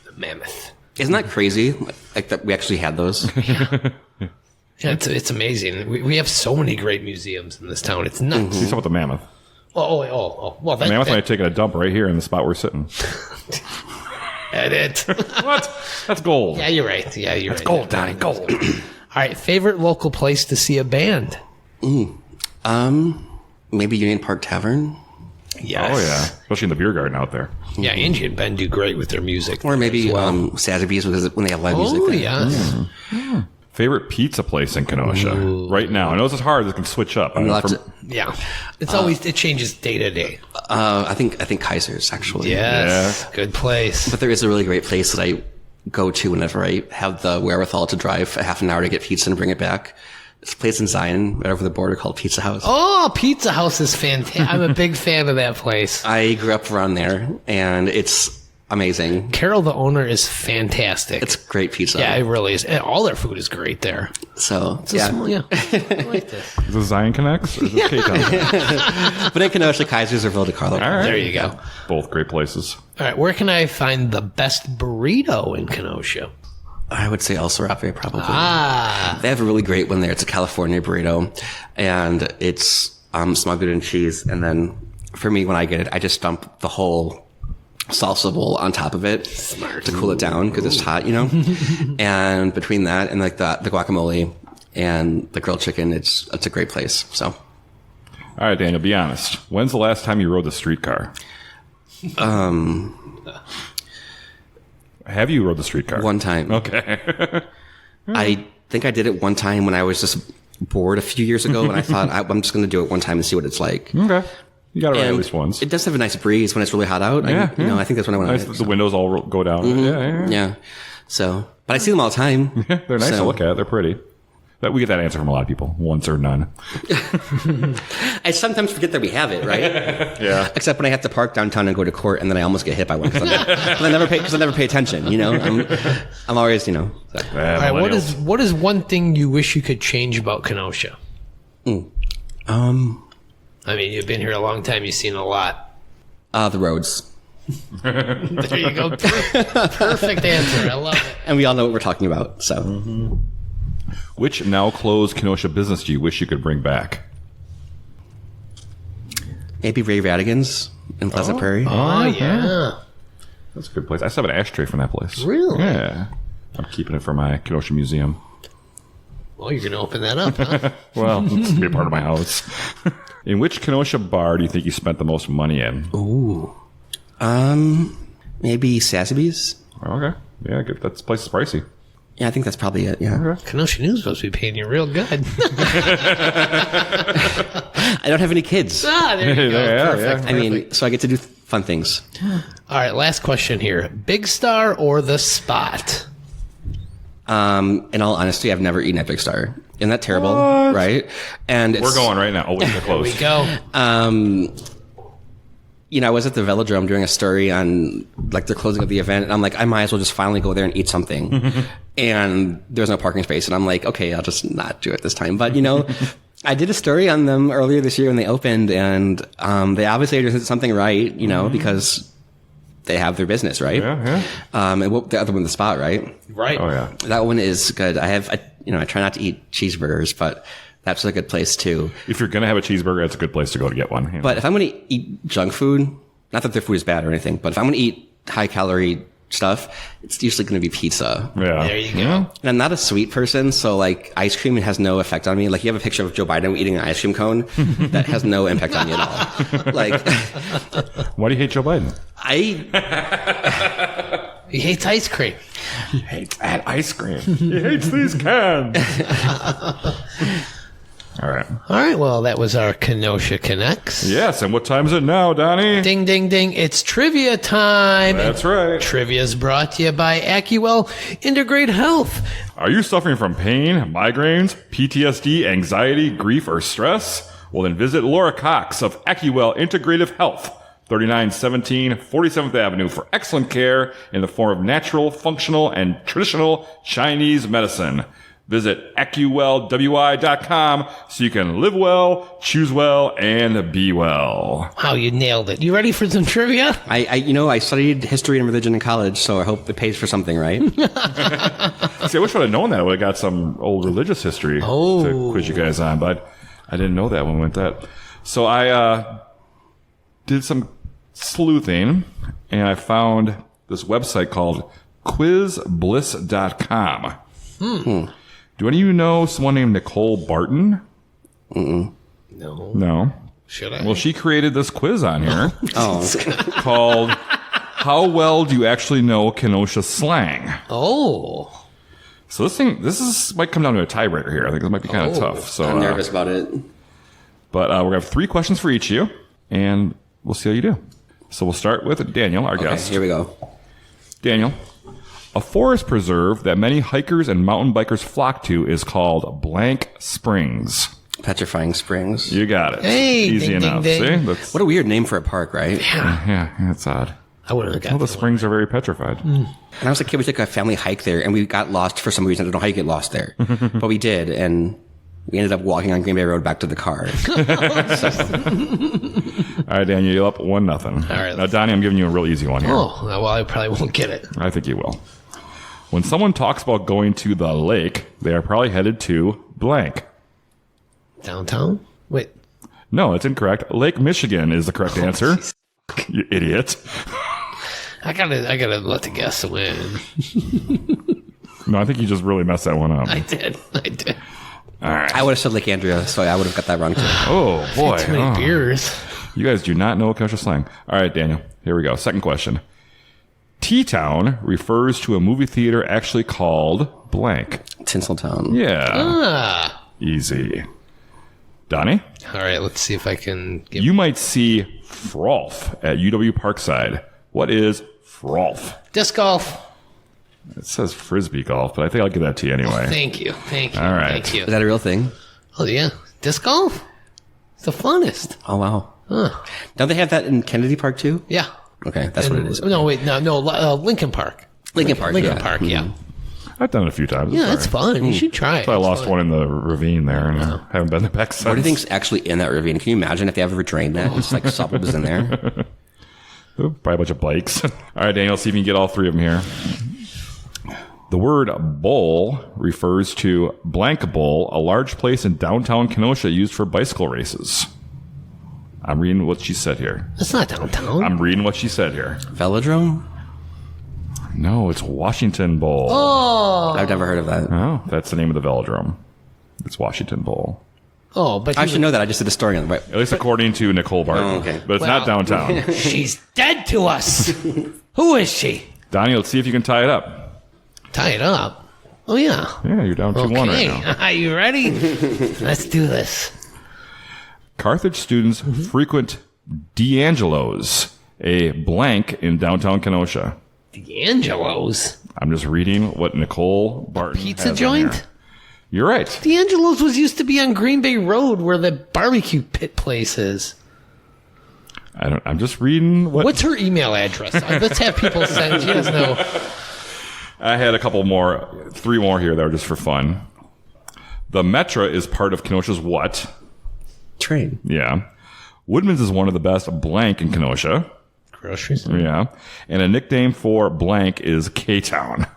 [SPEAKER 2] The Mammoth.
[SPEAKER 3] Isn't that crazy? Like that we actually had those.
[SPEAKER 2] Yeah, it's amazing. We have so many great museums in this town. It's nuts.
[SPEAKER 1] You talking about the Mammoth?
[SPEAKER 2] Oh. Well,
[SPEAKER 1] The Mammoth might have taken a dump right here in the spot we're sitting.
[SPEAKER 2] Edit.
[SPEAKER 1] What? That's gold.
[SPEAKER 2] Yeah, you're right.
[SPEAKER 1] That's gold, Donnie. Gold.
[SPEAKER 2] right, favorite local place to see a band?
[SPEAKER 3] Maybe Union Park Tavern.
[SPEAKER 2] Yes.
[SPEAKER 1] Oh, yeah. Especially in the beer garden out there.
[SPEAKER 2] Yeah, Angie and Ben do great with their music.
[SPEAKER 3] Or maybe
[SPEAKER 2] as well.
[SPEAKER 3] Sazaby's because when they have live music.
[SPEAKER 2] Oh,
[SPEAKER 3] there.
[SPEAKER 2] yes.
[SPEAKER 1] Favorite pizza place in Kenosha right now? I know this is hard. This can switch up.
[SPEAKER 2] Yeah. It's always, it changes day to day.
[SPEAKER 3] I think Kaiser's actually.
[SPEAKER 2] Yes. Good place.
[SPEAKER 3] But there is a really great place that I go to whenever I have the wherewithal to drive a half an hour to get pizza and bring it back. It's a place in Zion, right over the border, called Pizza House.
[SPEAKER 2] Oh, Pizza House is fantastic. I'm a big fan of that place.
[SPEAKER 3] I grew up around there, and it's amazing.
[SPEAKER 2] Carol, the owner, is fantastic.
[SPEAKER 3] It's great pizza.
[SPEAKER 2] Yeah, it really is. And all their food is great there.
[SPEAKER 3] So,
[SPEAKER 2] It's a small, yeah. I like this.
[SPEAKER 1] Is this Zion Connects or is this K-Town?
[SPEAKER 3] But in Kenosha, Kaiser's or Ville de Carlo.
[SPEAKER 1] All right.
[SPEAKER 2] There you go.
[SPEAKER 1] Both great places.
[SPEAKER 2] All right, where can I find the best burrito in Kenosha?
[SPEAKER 3] I would say El Serape, probably.
[SPEAKER 2] Ah.
[SPEAKER 3] They have a really great one there. It's a California burrito, and it's smothered in cheese. And then for me, when I get it, I just dump the whole salsa bowl on top of it to cool it down because it's hot, And between that and like the guacamole and the grilled chicken, it's a great place. So,
[SPEAKER 1] All right, Daniel, be honest. When's the last time you rode the streetcar? Have you rode the streetcar?
[SPEAKER 3] one time.
[SPEAKER 1] Okay.
[SPEAKER 3] I think I did it one time when I was just bored a few years ago, and I thought I'm just going to do it one time and see what it's like.
[SPEAKER 1] Okay. You got to ride at
[SPEAKER 3] And
[SPEAKER 1] least once.
[SPEAKER 3] it does have a nice breeze when it's really hot out.
[SPEAKER 1] Yeah,
[SPEAKER 3] I think that's when I want
[SPEAKER 1] Nice,
[SPEAKER 3] to.
[SPEAKER 1] the windows all go down. Yeah.
[SPEAKER 3] Yeah. So, but I see them all the time.
[SPEAKER 1] They're nice to look at. They're pretty. We get that answer from a lot of people. Once or none.
[SPEAKER 3] I sometimes forget that we have it, right?
[SPEAKER 1] Yeah.
[SPEAKER 3] Except when I have to park downtown and go to court, and then I almost get hit by one because I never pay attention. I'm always, So.
[SPEAKER 2] All right, what is one thing you wish you could change about Kenosha? I mean, you've been here a long time. You've seen a lot.
[SPEAKER 3] The roads.
[SPEAKER 2] There you go. Perfect answer. I love it.
[SPEAKER 3] And we all know what we're talking about. So,
[SPEAKER 1] Which now closed Kenosha business do you wish you could bring back?
[SPEAKER 3] maybe Ray Radigan's in Pleasant Prairie.
[SPEAKER 2] Oh, yeah.
[SPEAKER 1] That's a good place. I still have an ashtray from that place.
[SPEAKER 2] Really?
[SPEAKER 1] Yeah. I'm keeping it for my Kenosha museum.
[SPEAKER 2] Well, you're going to open that up, huh?
[SPEAKER 1] Well, it's going to be a part of my house. In which Kenosha bar do you think you spent the most money in?
[SPEAKER 3] Ooh. Maybe Sazaby's.
[SPEAKER 1] Okay. Yeah, good. That place is pricey.
[SPEAKER 3] Yeah, I think that's probably it. Yeah.
[SPEAKER 2] Kenosha News supposed to be paying you real good.
[SPEAKER 3] I don't have any kids.
[SPEAKER 2] There you go.
[SPEAKER 1] Yeah,
[SPEAKER 2] Perfect.
[SPEAKER 1] yeah.
[SPEAKER 3] I mean, so I get to do fun things.
[SPEAKER 2] All right, last question here. Big Star or The Spot?
[SPEAKER 3] In all honesty, I've never eaten at Big Star. Isn't that terrible?
[SPEAKER 1] What?
[SPEAKER 3] Right? And
[SPEAKER 1] We're going right now. Oh, wait, they're close.
[SPEAKER 2] Here we go.
[SPEAKER 3] I was at the Velodrome doing a story on like the closing of the event, and I'm like, I might as well just finally go there and eat something. And there's no parking space, and I'm like, okay, I'll just not do it this time. But I did a story on them earlier this year when they opened, and they obviously did something right, because they have their business, right?
[SPEAKER 1] Yeah.
[SPEAKER 3] And the other one, The Spot, right?
[SPEAKER 2] Right.
[SPEAKER 1] Oh, yeah.
[SPEAKER 3] That one is good. I try not to eat cheeseburgers, but that's a good place too.
[SPEAKER 1] If you're going to have a cheeseburger, it's a good place to go to get one.
[SPEAKER 3] But if I'm going to eat junk food, not that their food is bad or anything, but if I'm going to eat high calorie stuff, it's usually going to be pizza.
[SPEAKER 1] Yeah.
[SPEAKER 2] There you go.
[SPEAKER 1] Yeah.
[SPEAKER 3] And I'm not a sweet person, so like ice cream has no effect on me. Like you have a picture of Joe Biden eating an ice cream cone, that has no impact on me at all. Like,
[SPEAKER 1] Why do you hate Joe Biden?
[SPEAKER 2] He hates ice cream.
[SPEAKER 1] He hates that ice cream. He hates these cans. All right.
[SPEAKER 2] All right, well, that was our Kenosha Connects.
[SPEAKER 1] Yes, and what time is it now, Donnie?
[SPEAKER 2] Ding, ding, ding. It's trivia time.
[SPEAKER 1] That's right.
[SPEAKER 2] Trivia is brought to you by Acupuncture Integrate Health.
[SPEAKER 1] Are you suffering from pain, migraines, PTSD, anxiety, grief, or stress? Well, then visit Laura Cox of Acupuncture Integrative Health, 3917 47th Avenue, for excellent care in the form of natural, functional, and traditional Chinese medicine. Visit AccuWellWI.com so you can live well, choose well, and be well.
[SPEAKER 2] Wow, you nailed it. You ready for some trivia?
[SPEAKER 3] I studied history and religion in college, so I hope it pays for something, right?
[SPEAKER 1] See, I wish I would have known that. I would have got some old religious history to quiz you guys on, but I didn't know that when we went that. So I did some sleuthing, and I found this website called quizbliss.com. Do any of you know someone named Nicole Barton?
[SPEAKER 2] No.
[SPEAKER 1] No.
[SPEAKER 2] Should I?
[SPEAKER 1] Well, she created this quiz on here called How Well Do You Actually Know Kenosha Slang?
[SPEAKER 2] Oh.
[SPEAKER 1] So this might come down to a tiebreaker here. I think this might be kind of tough. So
[SPEAKER 3] I'm nervous about it.
[SPEAKER 1] But we're going to have 3 questions for each of you, and we'll see how you do. So we'll start with Daniel, our guest.
[SPEAKER 3] Here we go.
[SPEAKER 1] Daniel, a forest preserve that many hikers and mountain bikers flock to is called Blank Springs.
[SPEAKER 3] Petrifying Springs.
[SPEAKER 1] You got it.
[SPEAKER 2] Hey,
[SPEAKER 1] Easy
[SPEAKER 2] ding,
[SPEAKER 1] enough.
[SPEAKER 2] ding, ding.
[SPEAKER 1] See? That's,
[SPEAKER 3] What a weird name for a park, right?
[SPEAKER 1] yeah, it's odd.
[SPEAKER 2] I wouldn't have
[SPEAKER 1] Well,
[SPEAKER 2] got
[SPEAKER 1] the
[SPEAKER 2] that
[SPEAKER 1] springs are very petrified.
[SPEAKER 3] When I was a kid, we took a family hike there, and we got lost for some reason. I don't know how you get lost there. But we did, and we ended up walking on Green Bay Road back to the car.
[SPEAKER 1] All right, Daniel, you're up 1-0.
[SPEAKER 2] All right.
[SPEAKER 1] Now, Donnie, I'm giving you a real easy one here.
[SPEAKER 2] Oh, well, I probably won't get it.
[SPEAKER 1] I think you will. When someone talks about going to the lake, they are probably headed to blank.
[SPEAKER 2] Downtown? Wait.
[SPEAKER 1] No, it's incorrect. Lake Michigan is the correct answer. You idiot.
[SPEAKER 2] I gotta let the guess win.
[SPEAKER 1] No, I think you just really messed that one up.
[SPEAKER 2] I did.
[SPEAKER 1] All right.
[SPEAKER 3] I would have said Lake Andrea, so I would have got that wrong, too.
[SPEAKER 1] Oh, boy.
[SPEAKER 2] Too many beers.
[SPEAKER 1] You guys do not know Kenosha slang. All right, Daniel. Here we go. Second question. T-Town refers to a movie theater actually called blank.
[SPEAKER 3] Tinseltown.
[SPEAKER 1] Yeah. Easy. Donnie?
[SPEAKER 2] All right, let's see if I can get...
[SPEAKER 1] You might see Frolf at UW Parkside. What is Frolf?
[SPEAKER 2] Disc golf.
[SPEAKER 1] It says Frisbee golf, but I think I'll give that to you anyway.
[SPEAKER 2] Thank you.
[SPEAKER 1] All right.
[SPEAKER 2] Thank you.
[SPEAKER 3] Is that a real thing?
[SPEAKER 2] Oh, yeah. Disc golf? It's the funnest.
[SPEAKER 3] Oh, wow.
[SPEAKER 2] Huh.
[SPEAKER 3] Don't they have that in Kennedy Park, too?
[SPEAKER 2] Yeah.
[SPEAKER 3] Okay, that's what it is.
[SPEAKER 2] No, wait. No. Lincoln Park.
[SPEAKER 3] Lincoln Park,
[SPEAKER 2] Lincoln
[SPEAKER 3] yeah.
[SPEAKER 2] Park, yeah.
[SPEAKER 1] I've done it a few times.
[SPEAKER 2] Yeah, that's fun. You should try it.
[SPEAKER 1] I
[SPEAKER 2] It's
[SPEAKER 1] lost
[SPEAKER 2] fun.
[SPEAKER 1] one in the ravine there, and I haven't been back since.
[SPEAKER 3] What do you think's actually in that ravine? Can you imagine if they ever drained that? It's like suburbs in there.
[SPEAKER 1] Probably a bunch of bikes. All right, Daniel, see if you can get all 3 of them here. The word bowl refers to blank bowl, a large place in downtown Kenosha used for bicycle races. I'm reading what she said here.
[SPEAKER 2] It's not downtown.
[SPEAKER 1] I'm reading what she said here.
[SPEAKER 3] Velodrome?
[SPEAKER 1] No, it's Washington Bowl.
[SPEAKER 3] I've never heard of that.
[SPEAKER 1] Oh, that's the name of the velodrome. It's Washington Bowl.
[SPEAKER 2] Oh, but
[SPEAKER 3] I should know that. I just did a story on it. Right.
[SPEAKER 1] At least according to Nicole Barton.
[SPEAKER 3] Oh, okay.
[SPEAKER 1] But it's not downtown.
[SPEAKER 2] she's dead to us. Who is she?
[SPEAKER 1] Donnie, let's see if you can tie it up.
[SPEAKER 2] Tie it up. Oh, yeah.
[SPEAKER 1] Yeah, you're down 2-1 right now.
[SPEAKER 2] Are you ready? Let's do this.
[SPEAKER 1] Carthage students frequent D'Angelo's, a blank in downtown Kenosha.
[SPEAKER 2] D'Angelo's.
[SPEAKER 1] I'm just reading what Nicole Barton
[SPEAKER 2] Pizza
[SPEAKER 1] has on
[SPEAKER 2] joint?
[SPEAKER 1] here. You're right.
[SPEAKER 2] D'Angelo's was used to be on Green Bay Road where the barbecue pit place is.
[SPEAKER 1] I'm just reading what.
[SPEAKER 2] What's her email address? Let's have people send. She doesn't know.
[SPEAKER 1] I had a couple more, 3 more here that were just for fun. The Metra is part of Kenosha's what?
[SPEAKER 3] Train.
[SPEAKER 1] Yeah. Woodman's is one of the best blank in Kenosha.
[SPEAKER 2] Groceries.
[SPEAKER 1] Yeah. And a nickname for blank is Ktown.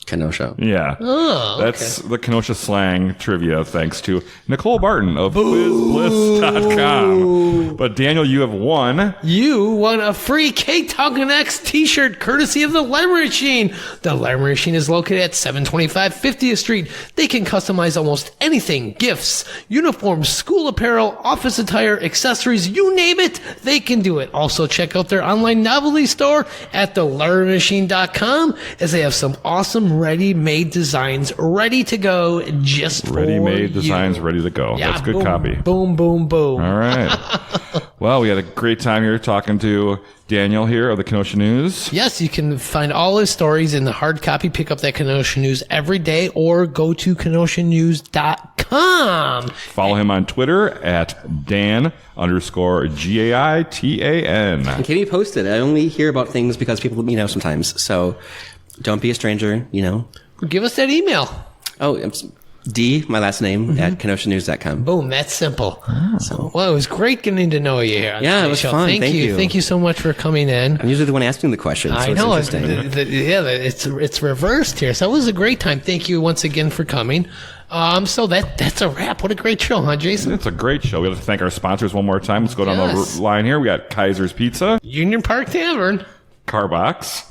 [SPEAKER 3] Kenosha.
[SPEAKER 1] Yeah.
[SPEAKER 2] Oh, okay.
[SPEAKER 1] That's the Kenosha slang trivia thanks to Nicole Barton of QuizBliss.com. But Daniel, you have won.
[SPEAKER 2] You won a free K-Talkin' X t-shirt courtesy of the Library Machine. The Library Machine is located at 725 50th Street. They can customize almost anything, gifts, uniforms, school apparel, office attire, accessories, you name it, they can do it. Also check out their online novelty store at thelibrarymachine.com as they have some awesome ready-made designs ready to go just for
[SPEAKER 1] Ready-made
[SPEAKER 2] you.
[SPEAKER 1] designs ready to go.
[SPEAKER 2] Yeah,
[SPEAKER 1] That's good
[SPEAKER 2] boom,
[SPEAKER 1] copy.
[SPEAKER 2] Boom, boom, boom.
[SPEAKER 1] All right. Well, we had a great time here talking to Daniel here of the Kenosha News.
[SPEAKER 2] Yes, you can find all his stories in the hard copy. Pick up that Kenosha News every day or go to kenoshanews.com.
[SPEAKER 1] Follow him on Twitter at Dan_GAITAN.
[SPEAKER 3] And keep me posted. I only hear about things because people, sometimes. So don't be a stranger,
[SPEAKER 2] Give us that email.
[SPEAKER 3] Oh, it's D, my last name, at kenoshanews.com.
[SPEAKER 2] Boom, that's simple. Well, it was great getting to know you here. On
[SPEAKER 3] Yeah, it
[SPEAKER 2] today's
[SPEAKER 3] was
[SPEAKER 2] show.
[SPEAKER 3] fun.
[SPEAKER 2] Thank you. Thank you so much for coming in.
[SPEAKER 3] I'm usually the one asking the questions. So
[SPEAKER 2] I know.
[SPEAKER 3] It's interesting.
[SPEAKER 2] It's reversed here. So it was a great time. Thank you once again for coming. So that's a wrap. What a great show, huh, Jason?
[SPEAKER 1] It's a great show. We have to thank our sponsors one more time. Let's go down
[SPEAKER 2] Yes.
[SPEAKER 1] the line here. We got Kaiser's Pizza,
[SPEAKER 2] Union Park Tavern,
[SPEAKER 1] CarBox,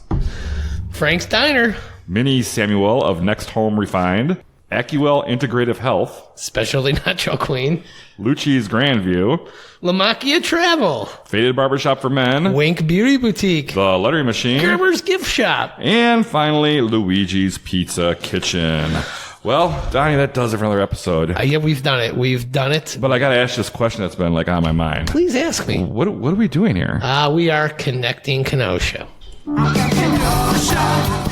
[SPEAKER 2] Frank's Diner,
[SPEAKER 1] Minnie Samuel of Next Home Refined, AccuWell Integrative Health,
[SPEAKER 2] Specialty Nacho Queen,
[SPEAKER 1] Lucci's Grandview,
[SPEAKER 2] LaMacchia Travel,
[SPEAKER 1] Faded Barbershop for Men,
[SPEAKER 2] Wink Beauty Boutique,
[SPEAKER 1] The Lettering Machine,
[SPEAKER 2] Gerber's Gift Shop,
[SPEAKER 1] and finally, Luigi's Pizza Kitchen. Well, Donnie, that does it for another episode.
[SPEAKER 2] Yeah, we've done it. We've done it.
[SPEAKER 1] But I got to ask this question that's been on my mind.
[SPEAKER 2] Please ask me.
[SPEAKER 1] What are we doing here?
[SPEAKER 2] We are connecting Kenosha.
[SPEAKER 4] Kenosha.